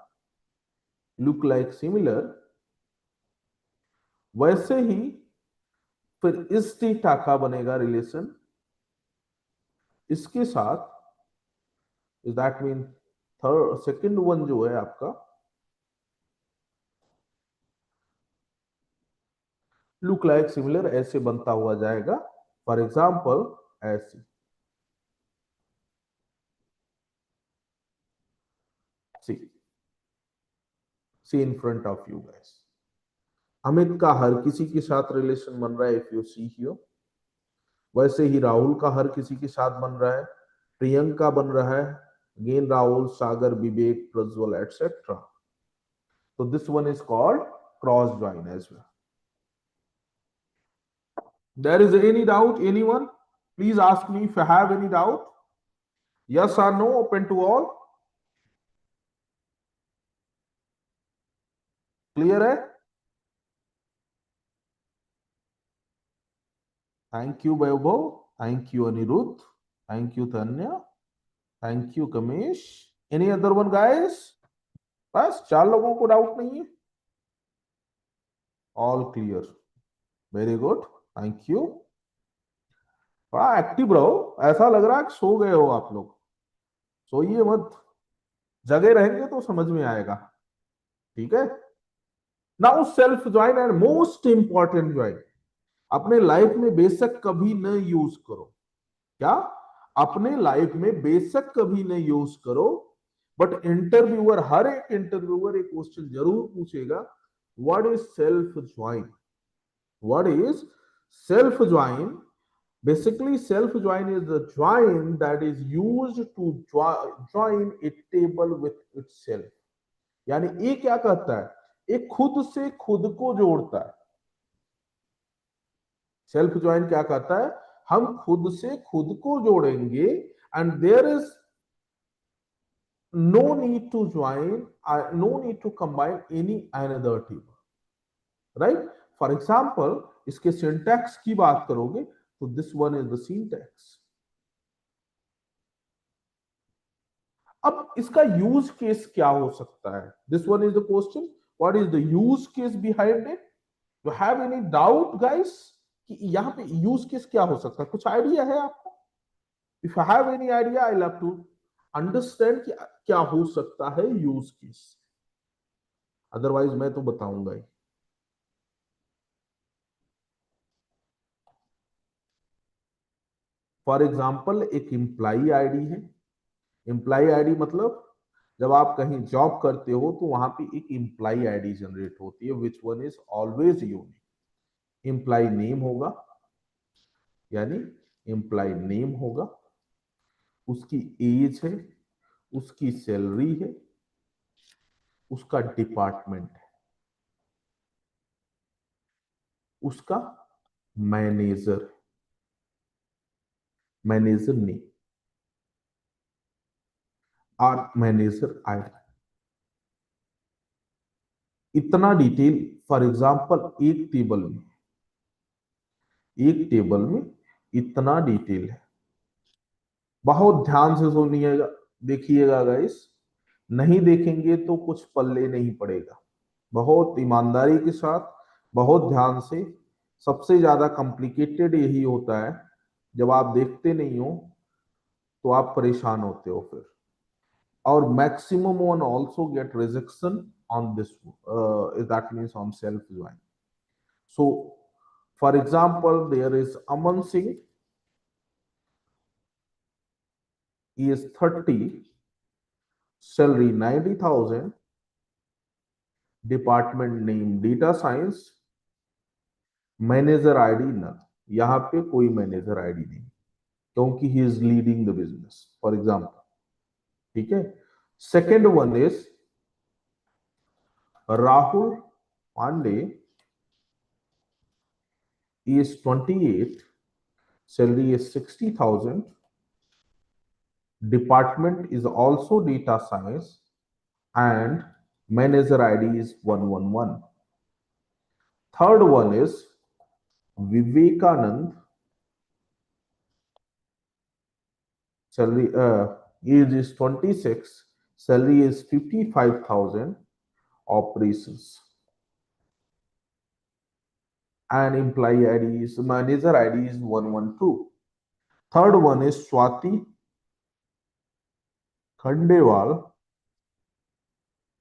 लुक लाइक सिमिलर, वैसे ही फिर इस डेटा का बनेगा रिलेशन इसके साथ, that mean third second one जो है आपका लुक लाइक सिमिलर ऐसे बनता हुआ जाएगा। फॉर एग्जाम्पल ऐसे see see in front of you guys, Amit का हर किसी के साथ रिलेशन बन रहा है इफ यू सी हियर, वैसे ही राहुल का हर किसी के साथ बन रहा है, प्रियंका बन रहा है, अगेन राहुल, सागर, विवेक, प्रज्वल एटसेट्रा। तो this one is called cross join as well. There is any doubt, anyone? Please ask me if I have any doubt. Yes or no, open to all. Clear है? Thank you, Vaibhav. Thank you, Anirudh. Thank you, Tanya. Thank you, Kamesh. Any other one, guys? बस 4 लोगों को doubt नहीं है? All clear. Very good. Thank you. बड़ा active रहो, ऐसा लग रहा है कि सो गए हो आप लोग। सोइए मत, जगे रहेंगे तो समझ में आएगा। ठीक है? Now self join and most important join अपने लाइफ में बेशक कभी न यूज करो। क्या? अपने लाइफ में बेशक कभी न यूज करो, बट इंटरव्यूअर, हर एक इंटरव्यूअर एक क्वेश्चन जरूर पूछेगा, what is self join? What is self join? Basically, self join is the join that is used to join a table with itself. यानी ये क्या कहता है? ये खुद से खुद को जोड़ता है। सेल्फ ज्वाइन क्या कहता है? हम खुद से खुद को जोड़ेंगे and there is no need to join, no need to combine any another table, right? For example इसके सिंटैक्स की बात करोगे तो this one is the syntax. अब इसका यूज केस क्या हो सकता है? This one is the question, what is the use case behind it? You have any doubt guys कि यहां पे यूज केस क्या हो सकता है? कुछ आइडिया है आपको? If you have any idea I love to understand कि क्या हो सकता है यूज केस, अदरवाइज मैं तो बताऊंगा ही। फॉर एग्जाम्पल एक एम्प्लॉई आईडी है। एम्प्लॉई आईडी मतलब जब आप कहीं जॉब करते हो तो वहां पे एक एम्प्लॉई आईडी जनरेट होती है, विच one is always unique. Employee name होगा, यानी एम्प्लॉय नेम होगा, उसकी एज है, उसकी सैलरी है, उसका डिपार्टमेंट है, उसका मैनेजर, मैनेजर नेम और मैनेजर आईडी। इतना डिटेल, फॉर एग्जांपल एक टेबल में इतना डिटेल है। बहुत ध्यान से सुनिएगा, देखिएगा गाइस, नहीं देखेंगे तो कुछ पल्ले नहीं पड़ेगा। बहुत ईमानदारी के साथ, बहुत ध्यान से। सबसे ज्यादा कॉम्प्लिकेटेड यही होता है, जब आप देखते नहीं हो तो आप परेशान होते हो फिर। और maximum one also get rejection on this, that means on self join. So for example there is Aman Singh, he is 30, salary 90,000, department name data science, manager ID none. यहां पे कोई मैनेजर आईडी नहीं, क्योंकि he is leading the business for example. ठीक है? Second one is Rahul Pandey is 28, salary is 60,000. Department is also data science and manager ID is 111. Third one is Vivekanand, salary age is 26, salary is 55,000, operations and employee ID is manager ID is 112. Third one is Swati Khandewal,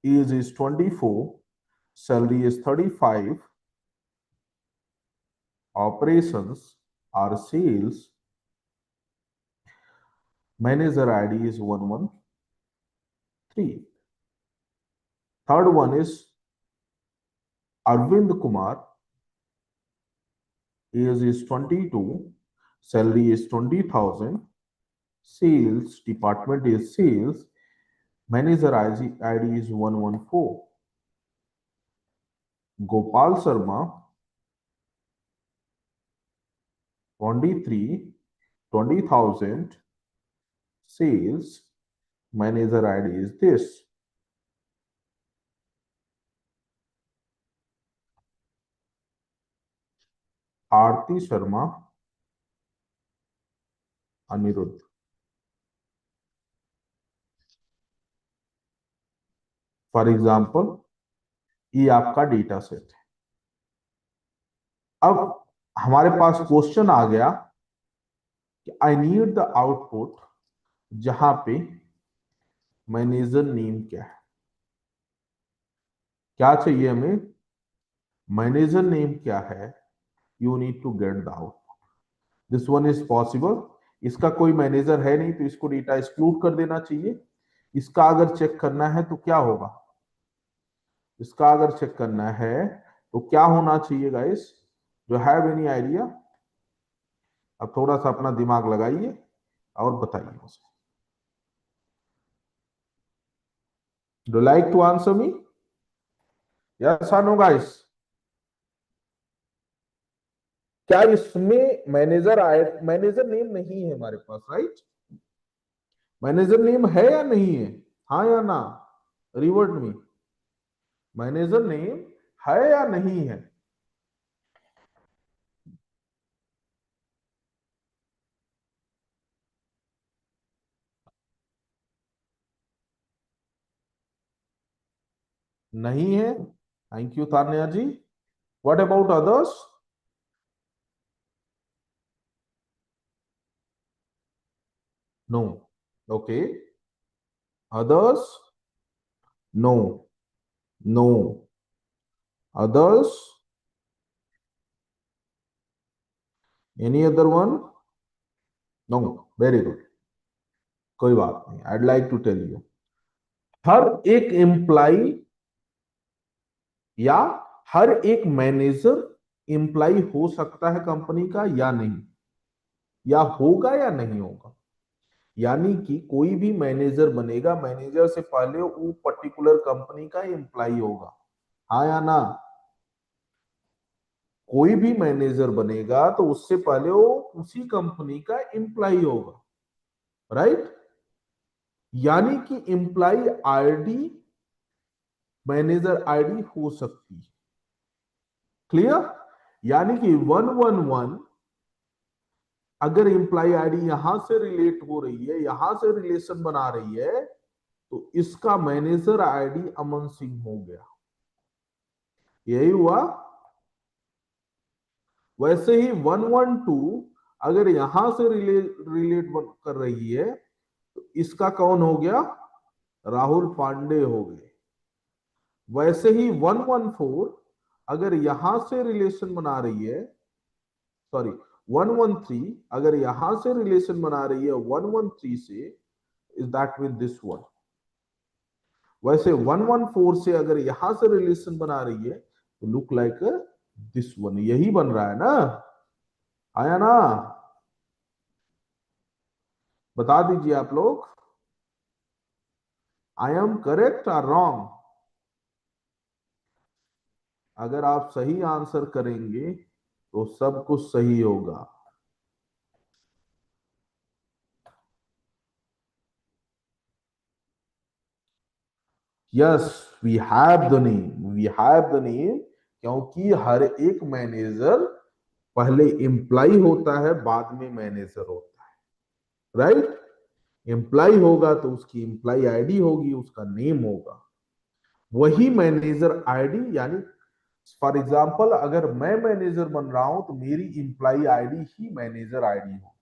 age is 24, salary is 35, operations are sales, manager ID is 113. Third one is Arvind Kumar, age is 22, salary is 20,000, sales department is sales, manager ID is 114. Gopal Sharma, 23, 20,000, sales, manager ID is this. Aarti Sharma, Anirudh. For example ये आपका data set है। अब हमारे पास question आ गया कि I need the output जहां पे manager name क्या है, क्या चाहिए हमें, मैनेजर नेम क्या है, you need to get the output. This one is possible, इसका कोई मैनेजर है नहीं तो इसको डेटा एक्सक्लूड कर देना चाहिए। इसका अगर चेक करना है तो क्या होगा, इसका अगर चेक करना है तो क्या होना चाहिए गाइस, जो हैव एनी आइडिया। अब थोड़ा सा अपना दिमाग लगाइए और बताइए मुझे। Do like to answer me, yes और नो गाइस। क्या इसमें मैनेजर आए, मैनेजर नेम नहीं है हमारे पास, राइट? मैनेजर नेम है या नहीं है, हाँ या ना, रिवर्ट मी। मैनेजर नेम है या नहीं है? नहीं है, thank you Tanya ji. What about others? No, okay, others, no, no, others, any other one? No, very good, कोई बात नहीं। I'd like to tell you, हर एक एम्प्लाई या हर एक मैनेजर एम्प्लाई हो सकता है कंपनी का या नहीं, या होगा या नहीं होगा। यानी कि कोई भी मैनेजर बनेगा, मैनेजर से पहले वो पर्टिकुलर कंपनी का एम्प्लाई होगा, हाँ या ना। कोई भी मैनेजर बनेगा तो उससे पहले वो उसी कंपनी का एम्प्लाई होगा, राइट? यानी कि एम्प्लाई आईडी मैनेजर आईडी हो सकती है, क्लियर? यानी कि 111 अगर एम्प्लाई आईडी यहां से रिलेट हो रही है, यहां से रिलेशन बना रही है, तो इसका मैनेजर आईडी अमन सिंह हो गया, यही हुआ। वैसे ही 112 अगर यहां से रिलेट कर रही है तो इसका कौन हो गया, राहुल पांडे हो गए। वैसे ही 114 अगर यहां से रिलेशन बना रही है, सॉरी 113 अगर यहां से रिलेशन बना रही है 113 से, is that with this one. वैसे 114 से अगर यहां से रिलेशन बना रही है तो लुक लाइक दिस वन, यही बन रहा है ना, आया ना? बता दीजिए आप लोग, आई एम करेक्ट और रॉन्ग? अगर आप सही आंसर करेंगे तो सब कुछ सही होगा। Yes, we have the name, we have the name, क्योंकि हर एक मैनेजर पहले एम्प्लॉय होता है, बाद में मैनेजर होता है, राइट। एम्प्लॉय होगा तो उसकी एम्प्लॉय आईडी होगी, उसका नेम होगा, वही मैनेजर आईडी। यानी फॉर एग्जाम्पल अगर मैं मैनेजर बन रहा हूं तो मेरी एम्प्लॉय आईडी ही मैनेजर आईडी हो।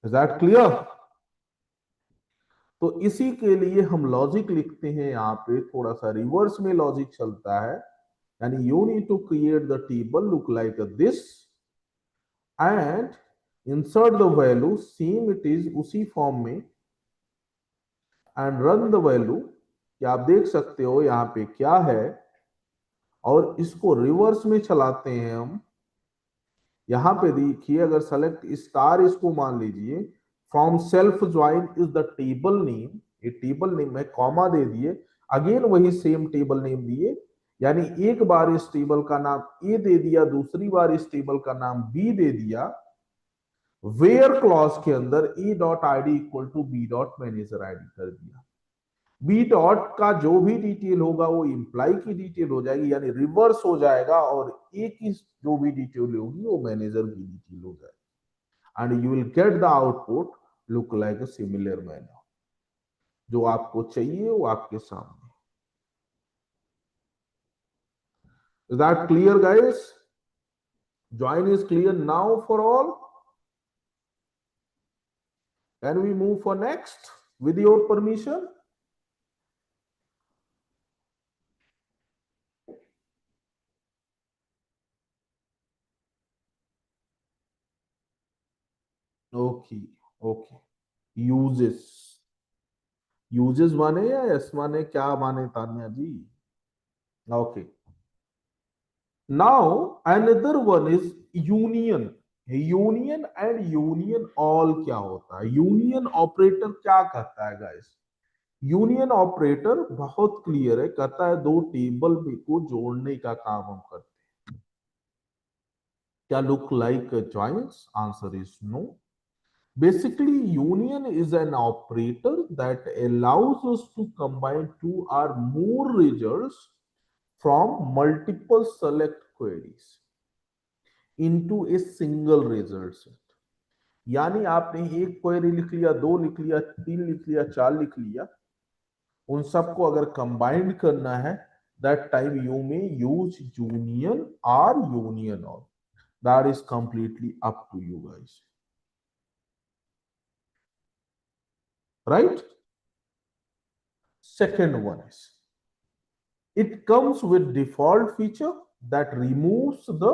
Is that clear? तो इसी के लिए हम लॉजिक लिखते हैं, यहाँ पे थोड़ा सा रिवर्स में लॉजिक चलता है। यानी you need to create the table look like this and insert the value same it is उसी फॉर्म में एंड रन द वैल्यू। कि आप देख सकते हो यहाँ पे क्या है, और इसको रिवर्स में चलाते हैं हम। यहां पे देखिए, अगर सेलेक्ट स्टार इसको मान लीजिए, from self join is the table name, ये टेबल नेम में कॉमा दे दिए, अगेन वही सेम टेबल नेम दिए। यानी एक बार इस टेबल का नाम ए दे दिया, दूसरी बार इस टेबल का नाम बी दे दिया। वेयर क्लॉज के अंदर A dot I D equal to B dot manager ID कर दिया। बी डॉट का जो भी डिटेल होगा वो इंप्लाई की डिटेल हो जाएगी, यानी रिवर्स हो जाएगा, और ए की जो भी डिटेल होगी वो मैनेजर की डिटेल हो जाएगी, and you will get the output look like a similar manner. जो आपको चाहिए वो आपके सामने। Is that clear guys? Join is clear now for all? Can we move for next with your permission? Okay, okay. Uses, uses माने या एस माने, क्या माने Tanya ji? Okay. Now another one is union. Union and union all क्या होता है? Union operator क्या करता है गाइस? यूनियन ऑपरेटर बहुत क्लियर है, कहता है दो टेबल को जोड़ने का काम हम करते हैं। क्या look like joints? Answer is no. Basically, union is an operator that allows us to combine two or more results from multiple select queries into a single result set। यानी आपने एक क्वेरी लिख लिया, दो लिख लिया, तीन लिख लिया, चार लिख लिया, उन सबको अगर कंबाइंड करना है, that time you may use union और union all. That is completely up to you guys, right. Second one is, it comes with default feature that removes the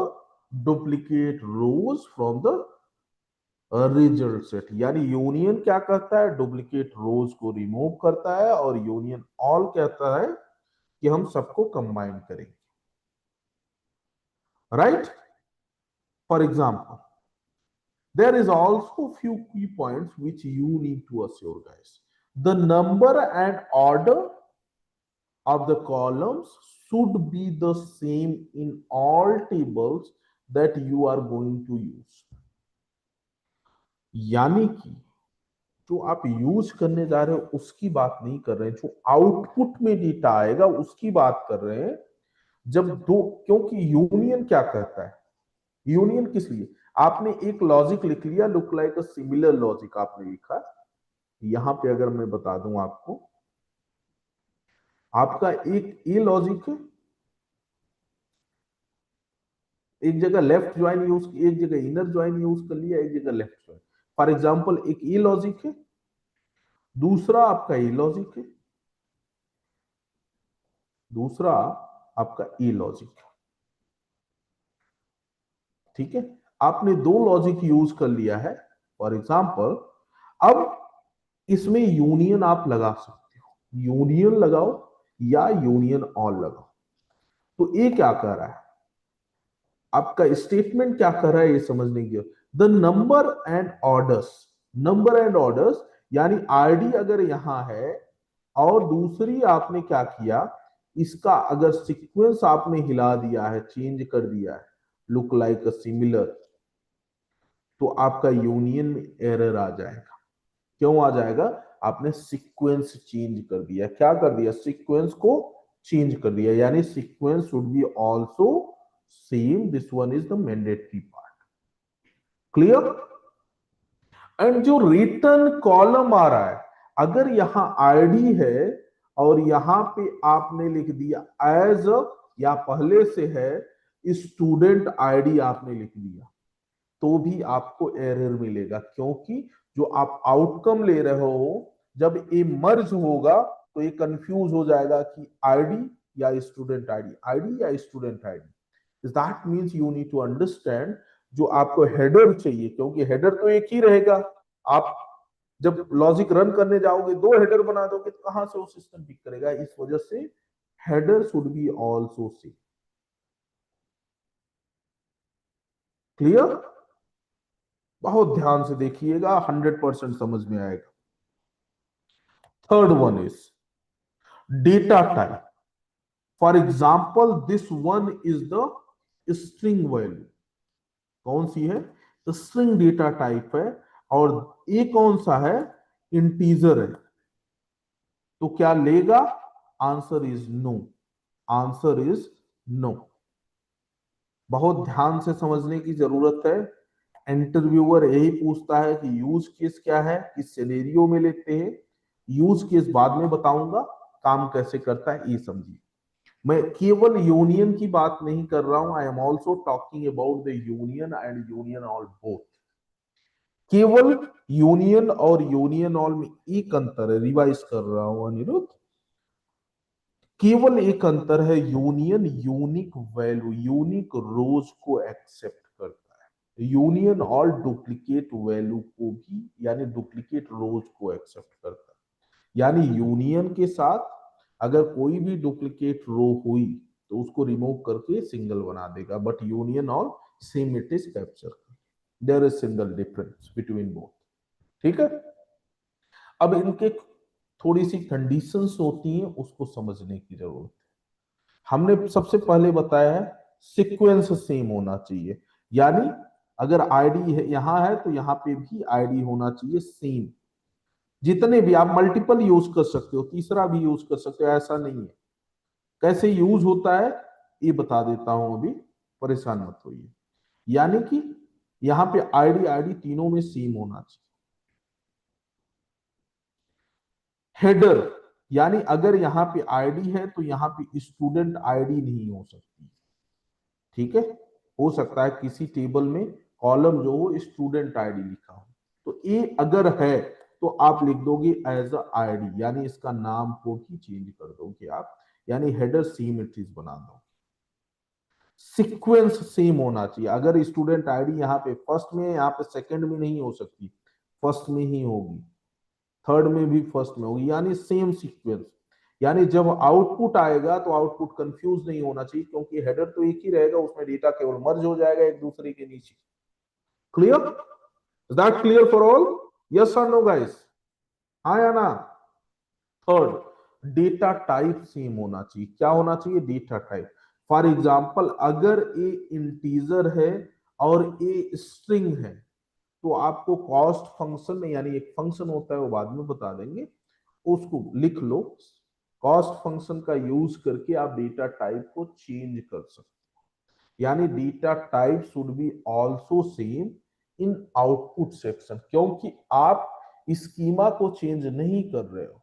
duplicate rows from the result set. यानी union क्या करता है? Duplicate रोज को remove करता है, और union all कहता है कि हम सबको कंबाइन करेंगे, right. For example, there is also few key points which you need to assure guys. The number and order of the columns should be the same in all tables that you are going to use। यानी कि जो आप use करने जा रहे हो उसकी बात नहीं कर रहे हैं, जो आउटपुट में डेटा आएगा उसकी बात कर रहे हैं। जब दो, क्योंकि यूनियन क्या कहता है? यूनियन किस लिए? आपने एक लॉजिक लिख लिया, look like a similar logic आपने लिखा। यहां पे अगर मैं बता दूं आपको, आपका एक ए लॉजिक है, एक जगह लेफ्ट ज्वाइन यूज, एक जगह इनर ज्वाइन यूज कर लिया, एक जगह लेफ्ट ज्वाइन। फॉर एग्जाम्पल, एक ए लॉजिक है, दूसरा आपका ए लॉजिक है, दूसरा आपका ए लॉजिक है, ठीक है। आपने दो लॉजिक यूज कर लिया है, फॉर एग्जाम्पल। अब इसमें यूनियन आप लगा सकते हो, यूनियन लगाओ या यूनियन ऑल लगाओ। तो ये क्या कर रहा है? आपका स्टेटमेंट क्या कर रहा है ये समझने की। The number and orders, number and orders यानी आईडी अगर यहां है, और दूसरी आपने क्या किया, इसका अगर सीक्वेंस आपने हिला दिया है, चेंज कर दिया है, लुक लाइक अ सिमिलर, तो आपका यूनियन में एरर आ जाएगा। क्यों आ जाएगा? आपने सीक्वेंस चेंज कर दिया। क्या कर दिया? सीक्वेंस को चेंज कर दिया, यानी sequence should be also same. This one is the mandatory part. Clear? And जो रिटर्न कॉलम आ रहा है, अगर यहां आईडी है और यहां पे आपने लिख दिया एज, या पहले से है स्टूडेंट आईडी आपने लिख दिया, तो भी आपको एरर मिलेगा। क्योंकि जो आप आउटकम ले रहे हो, जब ये मर्ज होगा तो ये कंफ्यूज हो जाएगा कि आईडी या स्टूडेंट आईडी, आईडी या student ID. That means you need to understand जो आपको हेडर चाहिए, क्योंकि हेडर तो एक ही रहेगा। आप जब लॉजिक रन करने जाओगे, दो हेडर बना दोगे तो कहां से वो सिस्टम पिक करेगा? इस वजह से header should be also same. Clear? बहुत ध्यान से देखिएगा, 100% समझ में आएगा। Third one is data type. For example this one is the string value. कौन सी है? तो स्ट्रिंग डेटा टाइप है। और ये कौन सा है? इंटीजर है। तो क्या लेगा? Answer is no. Answer is no. बहुत ध्यान से समझने की जरूरत है। इंटरव्यूअर यही पूछता है कि यूज केस क्या है, किस सिनेरियो में लेते हैं। यूज केस बाद में बताऊंगा, काम कैसे करता है ये समझिए। मैं केवल यूनियन की बात नहीं कर रहा हूं, I am also talking about the union and union all both. केवल यूनियन और यूनियन ऑल में एक अंतर है, रिवाइज कर रहा हूं अनिरुद्ध। केवल एक अंतर है, यूनियन यूनिक वैल्यू, यूनिक रोज को एक्सेप्ट करता है। यूनियन ऑल डुप्लीकेट वैल्यू को भी, यानी डुप्लीकेट रोज को एक्सेप्ट करता है। यानी यूनियन के साथ अगर कोई भी डुप्लीकेट रो हुई तो उसको रिमूव करके सिंगल बना देगा, but union all same it is capture. There is single difference between both. ठीक है? अब इनके थोड़ी सी कंडीशंस होती हैं, उसको समझने की जरूरत है। हमने सबसे पहले बताया है सीक्वेंस सेम होना चाहिए, यानी अगर आईडी है यहां है तो यहां पे भी आईडी होना चाहिए सेम। जितने भी आप मल्टीपल यूज कर सकते हो, तीसरा भी यूज कर सकते हो, ऐसा नहीं है। कैसे यूज होता है ये बता देता हूं अभी, परेशान मत होइए। यानी कि यहां पे आईडी आईडी तीनों में सेम होना चाहिए। हेडर, यानी अगर यहां पे आईडी है तो यहां पे स्टूडेंट आईडी नहीं हो सकती। ठीक है? हो सकता है किसी टेबल में कॉलम जो हो स्टूडेंट आईडी लिखा हो, तो ये अगर है तो आप लिख दोगे एज अ आईडी, यानी इसका नाम को भी चेंज कर दोगे आप, यानी हेडर सेम इट इज बना दो। सीक्वेंस सेम होना चाहिए। अगर स्टूडेंट आईडी यहाँ पे फर्स्ट में, यहाँ पे सेकंड में नहीं हो सकती, फर्स्ट में ही होगी, थर्ड में भी फर्स्ट में होगी, यानी सेम सीक्वेंस। यानी जब आउटपुट आएगा तो आउटपुट कंफ्यूज नहीं होना चाहिए, क्योंकि हेडर तो एक ही रहेगा, उसमें डेटा केवल मर्ज हो जाएगा एक दूसरे के नीचे। Clear? Is that clear for all? Yes और नो गाइस? हाँ या ना? थर्ड, डेटा टाइप सेम होना चाहिए। क्या होना चाहिए? Data type. फॉर एग्जाम्पल अगर ए इंटीजर है और ए स्ट्रिंग है, तो आपको कॉस्ट फंक्शन में, यानी एक फंक्शन होता है वो बाद में बता देंगे, उसको लिख लो। कॉस्ट फंक्शन का यूज करके आप डेटा टाइप को चेंज कर सकते हो। यानी data type should be also same in output section, क्योंकि आप स्कीमा को चेंज नहीं कर रहे हो,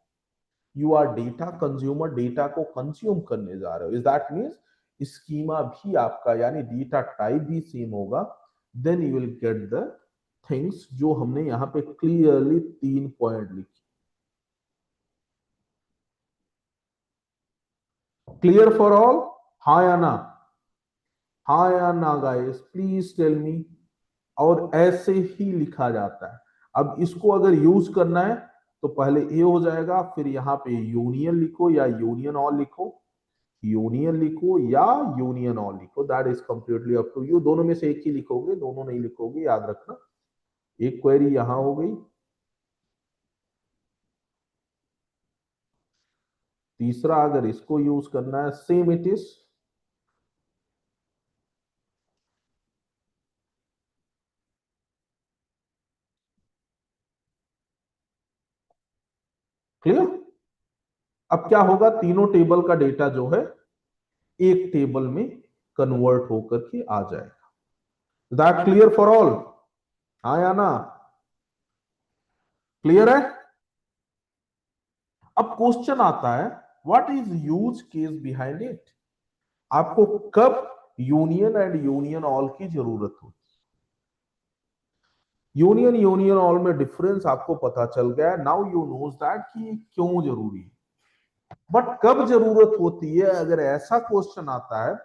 you are data consumer, data को कंज्यूम करने जा रहे हो। इज दैट मीन्स स्कीमा भी आपका, यानी डेटा टाइप भी सेम होगा। Then you will get the things जो हमने यहां पे क्लियरली 3 पॉइंट लिखे। Clear for all? हाँ या ना? हाँ या ना गाइस, प्लीज टेल मी। और ऐसे ही लिखा जाता है। अब इसको अगर यूज करना है तो पहले ए हो जाएगा, फिर यहाँ पे यूनियन लिखो या यूनियन ऑल लिखो, यूनियन लिखो या यूनियन ऑल लिखो, that is completely up to you. दोनों में से एक ही लिखोगे, दोनों नहीं लिखोगे, याद रखना। एक क्वेरी यहां हो गई, तीसरा अगर इसको यूज करना है, सेम इट इज। क्लियर? अब क्या होगा, तीनों टेबल का डेटा जो है एक टेबल में कन्वर्ट होकर के आ जाएगा। That clear for all? हाँ या ना? क्लियर है? अब क्वेश्चन आता है, what is use case behind it? आपको कब यूनियन एंड यूनियन ऑल की जरूरत होती? यूनियन यूनियन ऑल में डिफरेंस आपको पता चल गया, नाउ यू नोज दैट कि क्यों जरूरी है। बट कब जरूरत होती है अगर ऐसा क्वेश्चन आता है?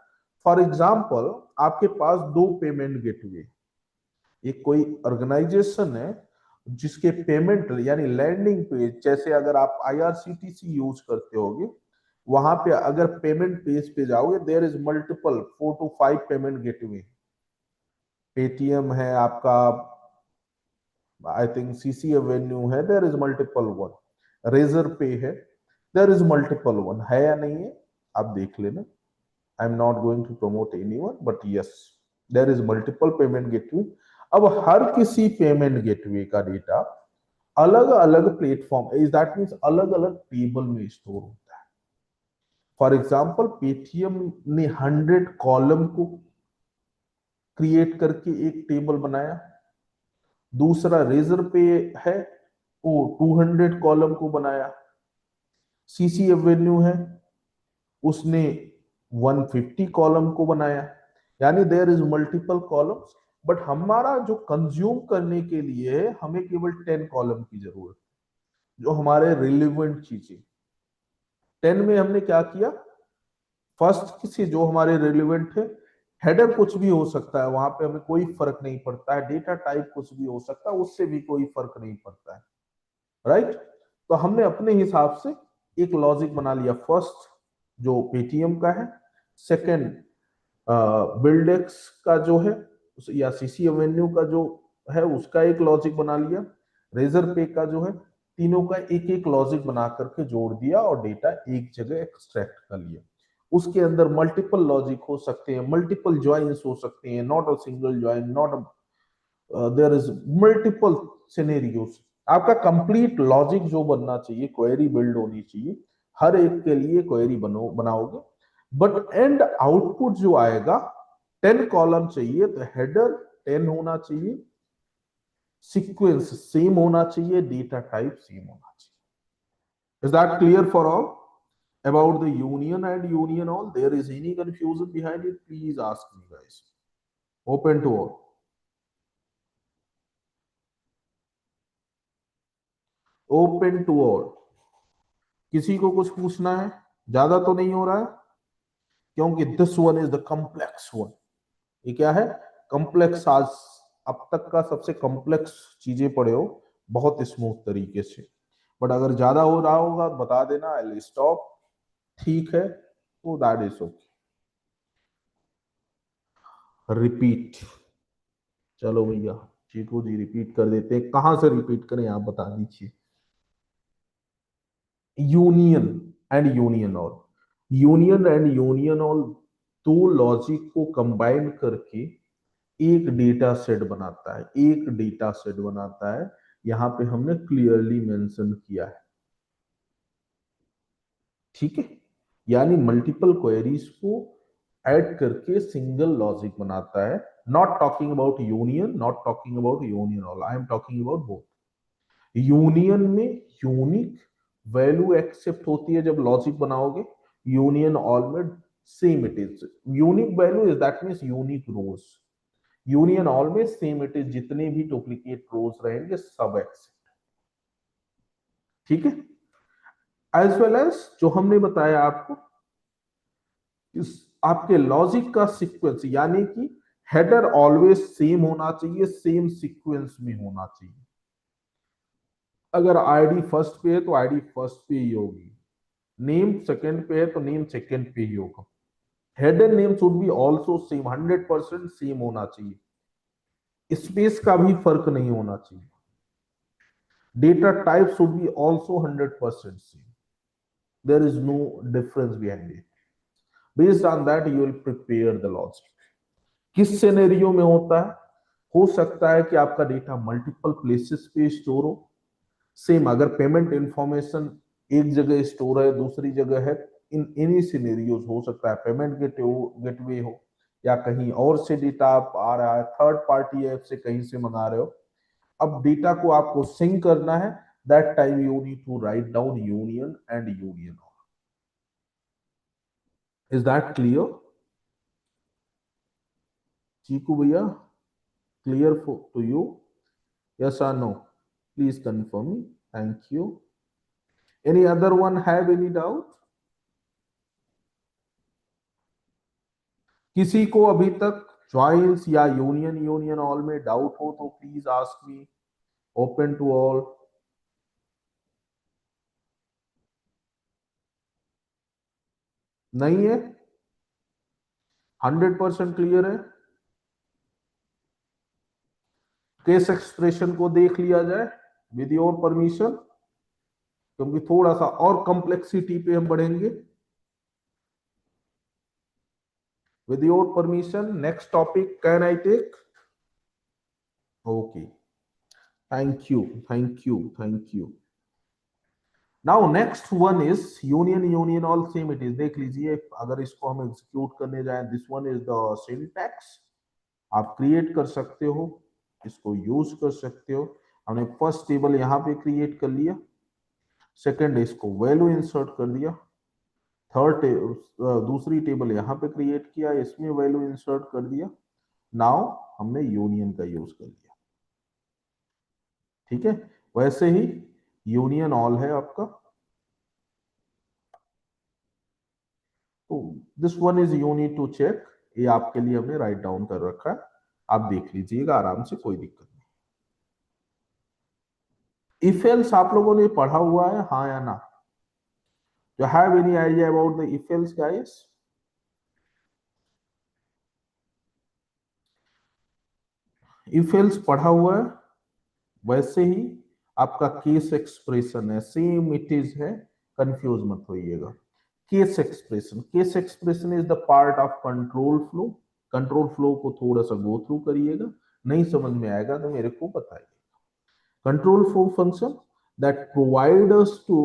फॉर एग्जाम्पल, आपके पास दो पेमेंट गेटवे, एक कोई ऑर्गेनाइजेशन है जिसके पेमेंट यानी लैंडिंग पेज, जैसे अगर आप आईआरसीटीसी यूज करते होगे, वहां पे अगर पेमेंट पेज पे जाओगे, there is multiple 4 to 5 payment gateway. Paytm है आपका, आई थिंक सीसी एवेन्यू है, there is multiple one. Razorpay है, देयर इज मल्टीपल वन, है या नहीं है? आप देख लेना। I am not going to promote anyone, but yes, there is multiple payment gateway. अब हर किसी पेमेंट गेटवे का डेटा अलग अलग प्लेटफॉर्म, इज दैट मीन्स अलग अलग टेबल में स्टोर होता है। फॉर एग्जाम्पल, पेटीएम ने 100 कॉलम को क्रिएट करके एक टेबल बनाया। दूसरा रेजर पे है, वो 200 कॉलम को बनाया। सीसी एवेन्यू है, उसने 150 कॉलम को बनाया। यानी there is multiple columns, but हमारा जो कंज्यूम करने के लिए हमें केवल 10 कॉलम की जरूरत है, जो हमारे रिलेवेंट चीजें। 10 में हमने क्या किया, फर्स्ट से जो हमारे रिलेवेंट है, हेडर कुछ भी हो सकता है, वहां पे हमें कोई फर्क नहीं पड़ता है। डेटा टाइप कुछ भी हो सकता है, उससे भी कोई फर्क नहीं पड़ता है, राइट? तो हमने अपने हिसाब से एक लॉजिक बना लिया। फर्स्ट जो पेटीएम का है, सेकंड बिल्डेक्स का जो है, या सीसी एवेन्यू का जो है, उसका एक लॉजिक बना लिया। रेजर पे का जो है, तीनों का एक एक लॉजिक बना करके जोड़ दिया और डेटा एक जगह एक्सट्रैक्ट कर लिया। उसके अंदर मल्टीपल लॉजिक हो सकते हैं, मल्टीपल ज्वाइंस हो सकते हैं, not a single join, not there is multiple scenarios. आपका कंप्लीट लॉजिक जो बनना चाहिए, क्वेरी बिल्ड होनी चाहिए, हर एक के लिए क्वेरी बनाओगे। बट एंड आउटपुट जो आएगा, 10 कॉलम चाहिए तो हेडर 10 होना चाहिए, सीक्वेंस सेम होना चाहिए, डेटा टाइप सेम होना चाहिए। Is that clear for all about the union and union all? There is any confusion behind it? Please ask me, guys. Open to all. Open to all. किसी को कुछ पूछना है? ज्यादा तो नहीं हो रहा है? क्योंकि this one is the complex one. ये क्या है? कॉम्प्लेक्स। आज अब तक का सबसे कॉम्प्लेक्स चीजें पढ़े हो, बहुत स्मूथ तरीके से। बट अगर ज्यादा हो रहा होगा तो बता देना, आई विल स्टॉप। ठीक है, तो दैट इज ओके। रिपीट। चलो भैया, चीकू जी रिपीट कर देते हैं। कहां से रिपीट करें, आप बता दीजिए। Union and union all. Union and union all दो लॉजिक को कंबाइन करके एक डेटा सेट बनाता है, एक डेटा सेट बनाता है। यहां पे हमने क्लियरली मेंशन किया है, ठीक है? यानी मल्टीपल क्वेरीज को ऐड करके सिंगल लॉजिक बनाता है। Not talking about union, not talking about union all, I am talking about both. Union में यूनिक वैल्यू एक्सेप्ट होती है जब लॉजिक बनाओगे, यूनियन ऑल में same it is. Unique value is that means unique rows. Union all में same it is, जितने भी duplicate रोज रहेंगे सब एक्सेप्ट, ठीक है? एज वेल एज जो हमने बताया आपको, इस आपके लॉजिक का सीक्वेंस, यानी कि हेडर ऑलवेज सेम होना चाहिए, सेम सीक्वेंस में होना चाहिए। अगर आईडी फर्स्ट पे है तो आईडी फर्स्ट पे ही होगी, नेम सेकंड पे है तो नेम सेकंड पे ही होगा। Head and name should be also same, 100% same होना चाहिए। स्पेस का भी फर्क नहीं होना चाहिए। Data type should be also 100% same. there is no difference behind it. Based on that you will prepare the logic. किस सिनेरियो में होता है? हो सकता है कि आपका डेटा मल्टीपल प्लेसेस पे स्टोर हो। सेम अगर पेमेंट इंफॉर्मेशन एक जगह स्टोर है दूसरी जगह है, इन एनी सिनेरियोज हो सकता है पेमेंट गेटवे हो या कहीं और से डेटा आप आ रहा है, थर्ड पार्टी ऐप से कहीं से मंगा रहे हो। अब डेटा को आपको सिंक करना है, that time you need to write down union and union. Is that clear Chiku भैया? Clear to you? यस और no? Please confirm me. Thank you. Any other one have any doubt? किसी को अभी तक ज्वाइंस या union all में doubt हो तो please ask me. Open to all. नहीं है? 100% क्लियर है? केस एक्सप्रेशन को देख लिया जाए विद योर परमिशन, क्योंकि थोड़ा सा और कॉम्प्लेक्सिटी पे हम बढ़ेंगे। With your permission next topic can I take? Okay, thank you thank you thank you. Now next one is union all same it is. देख लीजिए अगर इसको हम एग्जीक्यूट करने जाए, this one is the syntax. आप क्रिएट कर सकते हो, इसको यूज कर सकते हो। हमने फर्स्ट टेबल यहां पे क्रिएट कर लिया, सेकंड इसको वैल्यू इंसर्ट कर दिया, थर्ड दूसरी टेबल यहां पे क्रिएट किया, इसमें वैल्यू इंसर्ट कर दिया। नाउ हमने यूनियन का यूज कर लिया। ठीक है, वैसे ही यूनियन ऑल है आपका। तो this one is you need to check, ये आपके लिए हमने राइट डाउन कर रखा है, आप देख लीजिएगा आराम से, कोई दिक्कत नहीं। इफ एल्स आप लोगों ने पढ़ा हुआ है, हाँ या ना? Do you have any idea about the if else, guys? if else पढ़ा हुआ है? वैसे ही आपका केस एक्सप्रेशन है, सेम इट इज है, कंफ्यूज मत होइएगा। Case expression is the part of control flow. Control flow को थोड़ा सा गो थ्रू करिएगा, नहीं समझ में आएगा तो मेरे को बताइए। Control flow function that provide us to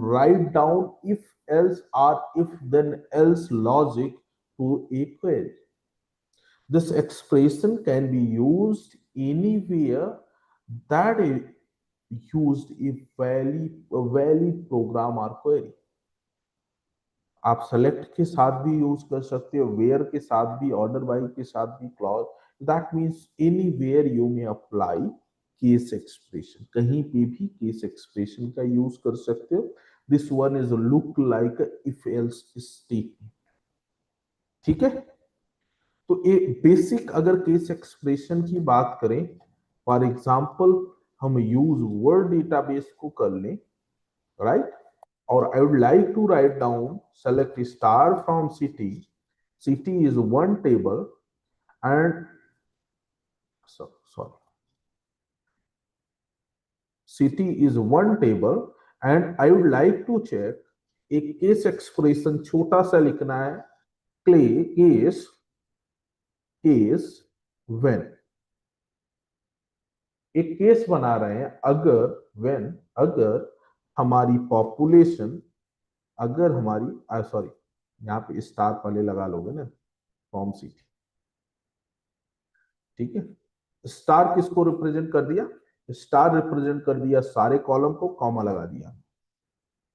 write down if else or if then else logic to a query. This expression can be used anywhere that is used a valid program or query. आप select के साथ भी use कर सकते हो, where के साथ भी, ऑर्डर बाय के साथ भी clause. That means anywhere you may apply case expression, कहीं पे भी केस एक्सप्रेशन का यूज कर सकते हो। This one is look like if else statement. ठीक है, तो एक बेसिक अगर केस एक्सप्रेशन की बात करें, फॉर एग्जांपल हम यूज वर्ड डेटाबेस को कर लें, right? or I would like to write down, select star from city. City is one table and sorry. City is one table and I would like to check एक case expression छोटा सा लिखना है, case when. एक case बना रहे हैं अगर, व्हेन, अगर हमारी पॉपुलेशन, अगर हमारी सॉरी यहाँ पे स्टार पहले लगा लोगे ना, फ्रॉम सिटी। ठीक है, स्टार किसको रिप्रेजेंट कर दिया? स्टार रिप्रेजेंट कर दिया सारे कॉलम को, कॉमा लगा दिया।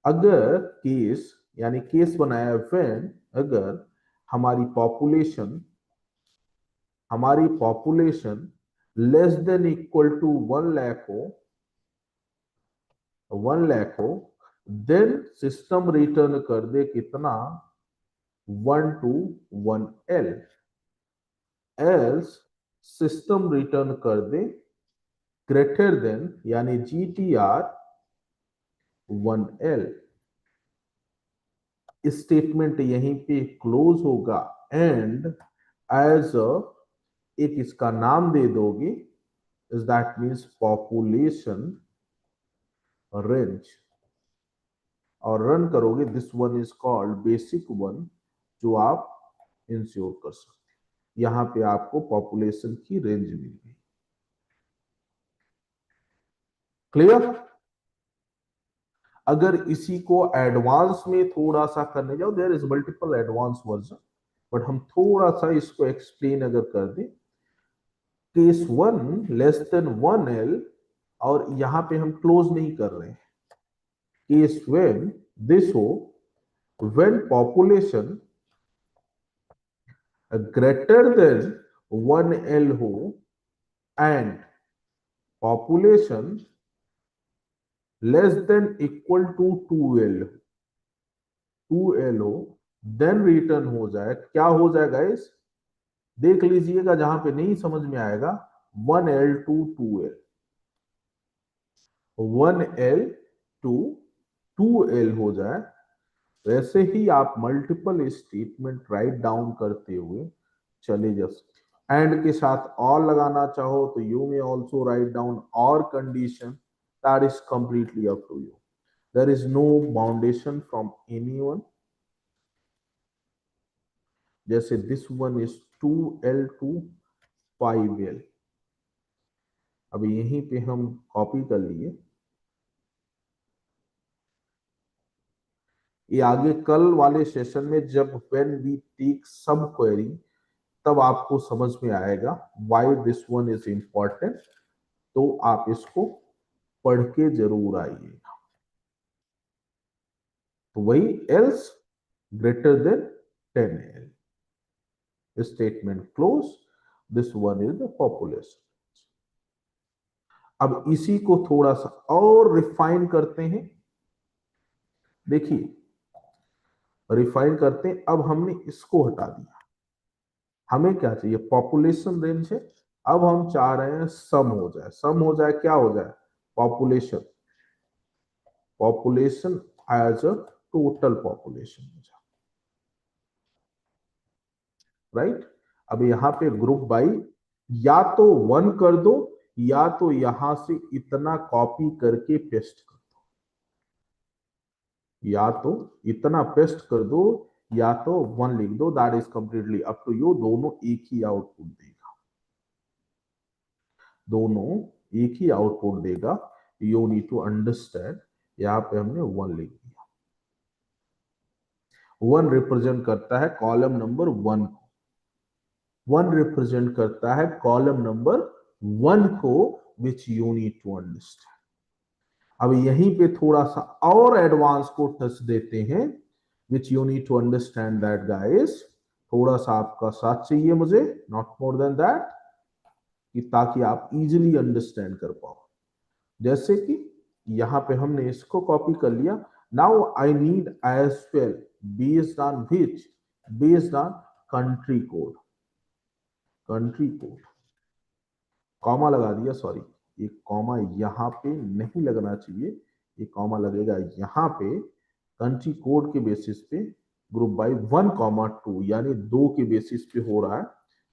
अगर केस यानी केस बनाया व्हेन, अगर हमारी population less than equal to 1 lakh हो, 1 लाख हो, देन सिस्टम रिटर्न कर दे कितना? 1 to 1L। Else system return कर दे ग्रेटर देन यानी GTR 1L। स्टेटमेंट यहीं पे क्लोज होगा एंड एज एक इसका नाम दे दोगे, is that means population range. और रन करोगे, this one is called basic one, जो आप इंश्योर कर सकते हैं। यहां पे आपको पॉपुलेशन की रेंज मिल गई। क्लियर? अगर इसी को एडवांस में थोड़ा सा करने जाओ, there is multiple advance version, but हम थोड़ा सा इसको एक्सप्लेन अगर कर दें, case one less than 1L, और यहां पे हम क्लोज नहीं कर रहे हैं, केस व्हेन दिस हो, when population greater than 1L हो and population less than equal to 2L हो, देन रिटर्न हो जाए, क्या हो जाएगा इस, देख लीजिएगा जहां पे नहीं समझ में आएगा, 1L to 2L, 1L to 2L हो जाए, वैसे ही आप मल्टीपल स्टेटमेंट राइट डाउन करते हुए चले जा सकते। एंड के साथ और लगाना चाहो तो you may also write down और condition, that is completely up to you, there is no boundation from anyone. जैसे this one is 2L to 5L, अब यहीं पे हम कॉपी कर लिए, ये आगे कल वाले सेशन में जब व्हेन वी टेक सब क्वेरी, तब आपको समझ में आएगा why this one is important, तो आप इसको पढ़ के जरूर आइएगा। तो वही else greater than 10L, statement close, this one is the population. अब इसी को थोड़ा सा और रिफाइन करते हैं, देखिए रिफाइन करते हैं। अब हमने इसको हटा दिया, हमें क्या चाहिए, पॉपुलेशन रेंज है, अब हम चाह रहे हैं सम हो जाए, सम हो जाए, क्या हो जाए, population, population as a total population हो जाए, राइट। अब यहां पे ग्रुप बाई, या तो 1 कर दो, या तो यहां से इतना कॉपी करके पेस्ट कर दो, या तो इतना पेस्ट कर दो, या तो 1 लिख दो, that is completely up to you, दोनों एक ही आउटपुट देगा, दोनों एक ही आउटपुट देगा, यू नीड टू अंडरस्टैंड। यहां पे हमने 1 लिख दिया, 1 रिप्रेजेंट करता है कॉलम नंबर 1 को, 1 रिप्रेजेंट करता है कॉलम नंबर 1 को, which you need to understand. अब यहीं पे थोड़ा सा और एडवांस को टच देते हैं, which you need to understand that guys, थोड़ा सा आपका साथ चाहिए मुझे, नॉट मोर देन दैट, कि ताकि आप इजीली अंडरस्टैंड कर पाओ। जैसे कि यहां पे हमने इसको कॉपी कर लिया, now I need as well, based on which, based on country code, country code, comma लगा दिया, सॉरी ये कॉमा यहां पे नहीं लगना चाहिए, ये कॉमा लगेगा यहां पे, कंट्री कोड के बेसिस पे ग्रुप बाय 1,2, यानी 2 के बेसिस पे हो रहा है,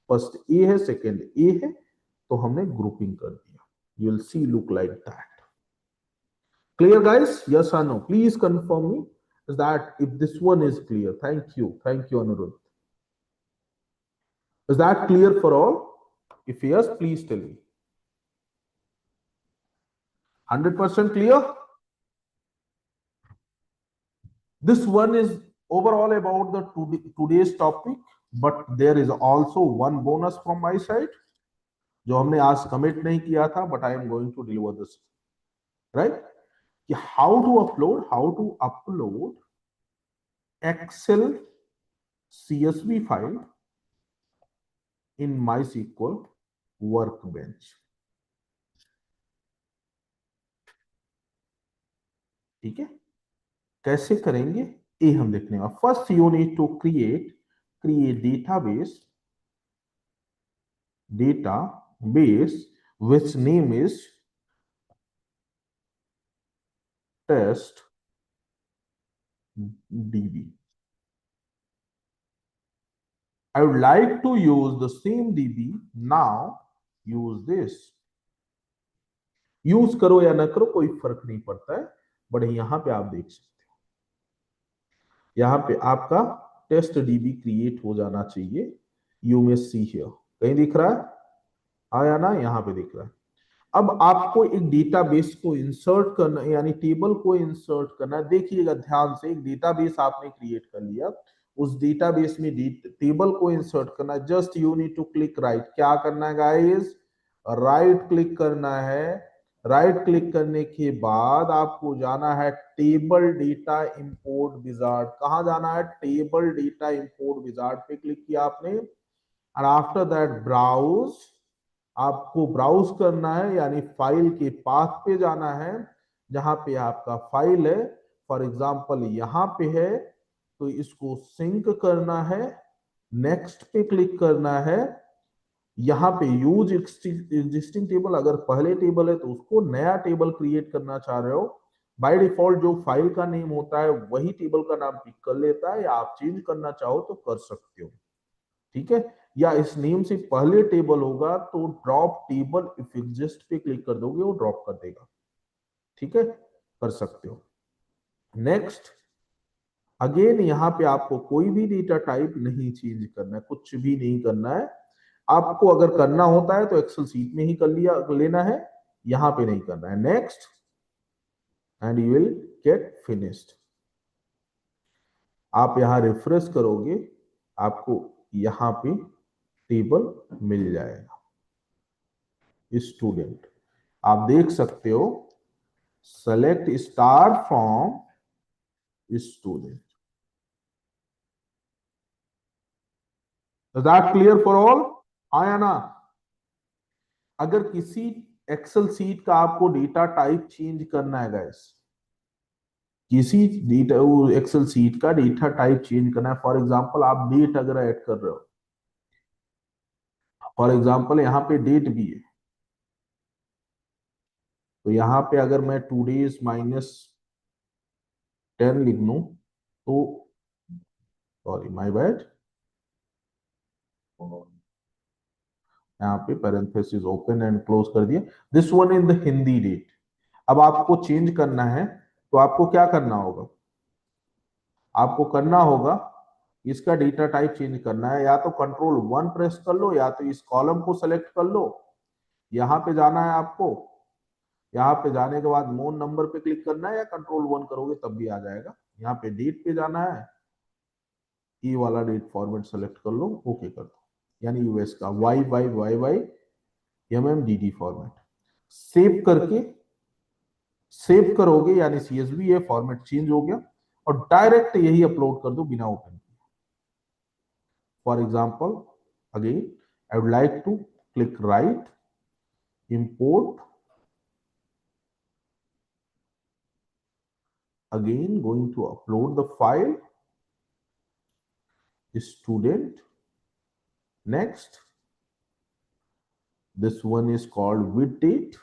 फर्स्ट ए है सेकंड ए है, तो हमने ग्रुपिंग कर दिया, you will see look like that. Clear guys, yes or no, please confirm me that if this one is clear. Thank you, Anirudh. Is that clear for all? If yes, please tell me. 100% clear? This one is overall about the today's topic, but there is also one bonus from my side जो हमने आज commit नहीं किया था, but I am going to deliver this, right? कि how to upload Excel CSV file in MySQL Workbench. ठीक है, कैसे करेंगे ये हम देखने का। First you need to create database which name is test db. I would like to use the same db, now use this, use करो या ना करो कोई फर्क नहीं पड़ता है, बट यहां पे आप देख सकते हो यहाँ पे आपका टेस्ट डीबी क्रिएट हो जाना चाहिए। यू मे सी हियर, कहीं दिख रहा है, आया ना, यहाँ पे दिख रहा है। अब आपको एक डेटाबेस को इंसर्ट करना, यानी टेबल को इंसर्ट करना। देखिएगा ध्यान से, एक डेटाबेस आपने क्रिएट कर लिया, उस डेटाबेस में टेबल को इंसर्ट करना। Just you need to click right. क्या करना है गाइस, राइट क्लिक करना है। राइट क्लिक करने के बाद आपको जाना है टेबल डेटा इंपोर्ट विजार्ड। कहां जाना है, टेबल डेटा इंपोर्ट विजार्ड पे क्लिक किया आपने, और आफ्टर दैट ब्राउज, आपको ब्राउज करना है, यानी फाइल के पाथ पे जाना है जहां पे आपका फाइल है। फॉर एग्जांपल यहां पे है, तो इसको सिंक करना है, नेक्स्ट पे क्लिक करना है। यहाँ पे यूज एग्जिस्टिंग टेबल, अगर पहले टेबल है तो उसको नया टेबल क्रिएट करना चाह रहे हो, बाय डिफॉल्ट जो फाइल का नेम होता है वही टेबल का नाम पिक कर लेता है, या आप चेंज करना चाहो तो कर सकते हो, ठीक है। या इस नेम से पहले टेबल होगा तो ड्रॉप टेबल इफ एग्जिस्ट पे क्लिक कर दोगे, वो ड्रॉप कर देगा, ठीक है, कर सकते हो। नेक्स्ट, अगेन यहाँ पे आपको कोई भी डेटा टाइप नहीं चेंज करना है, कुछ भी नहीं करना है। आपको अगर करना होता है तो एक्सेल सीट में ही कर लिया लेना है, यहां पे नहीं करना है। Next, and you will gate finished. आप यहां रिफ्रेश करोगे, आपको यहां पे टेबल मिल जाएगा, स्टूडेंट। आप देख सकते हो, select star from student. Is that clear for all, आया ना। अगर किसी एक्सेल सीट का आपको डेटा टाइप चेंज करना है गाइस, किसी डेटा एक्सेल सीट का डेटा टाइप चेंज करना है, फॉर एग्जांपल आप डेट अगर ऐड कर रहे हो, फॉर एग्जांपल यहाँ पे डेट भी है, तो यहाँ पे अगर मैं 2 days -10 लिख लूं तो, सॉरी माय बैड, यहाँ पे पैरेंथेसिस ओपन एंड क्लोज कर दिया, this one in the Hindi date. अब आपको चेंज करना है तो आपको क्या करना होगा, आपको करना होगा इसका डेटा टाइप चेंज करना है, या तो कंट्रोल 1 प्रेस कर लो, या तो इस कॉलम को सेलेक्ट कर लो, यहां पे जाना है आपको। यहाँ पे जाने के बाद मोन नंबर पे क्लिक करना है, या कंट्रोल 1 करोगे तब भी आ जाएगा। यहाँ पे डेट पे जाना है, ई वाला डेट फॉर्मेट सेलेक्ट कर लो, ओके कर दो, यानी यूएस का YYYYMMDD फॉर्मेट सेव करके, सेव करोगे यानी CSV है, फॉर्मेट चेंज हो गया, और डायरेक्ट यही अपलोड कर दो बिना ओपन किए। For example again I would like to click right, import, again going to upload the file, student. Next, this one is called with date.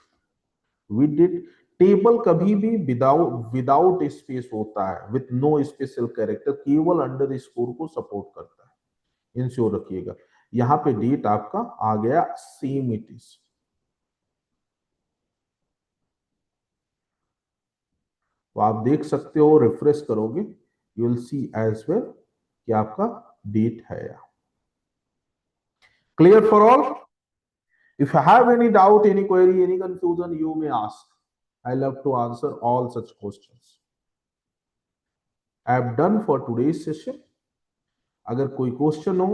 with date table कभी भी विदाउट स्पेस होता है, with no special character, केवल under score को support करता है, ensure रखिएगा। यहां पे डेट आपका आ गया, सेम इट इज। तो आप देख सकते हो, रिफ्रेश करोगे you will see as well कि आपका डेट है। Clear for all? If you have any doubt, any query, any confusion, you may ask. I love to answer all such questions. I have done for today's session. अगर कोई question हो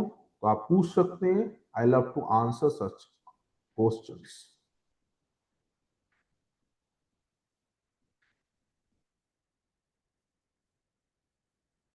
तो आप पूछ सकते हैं। I love to answer such questions.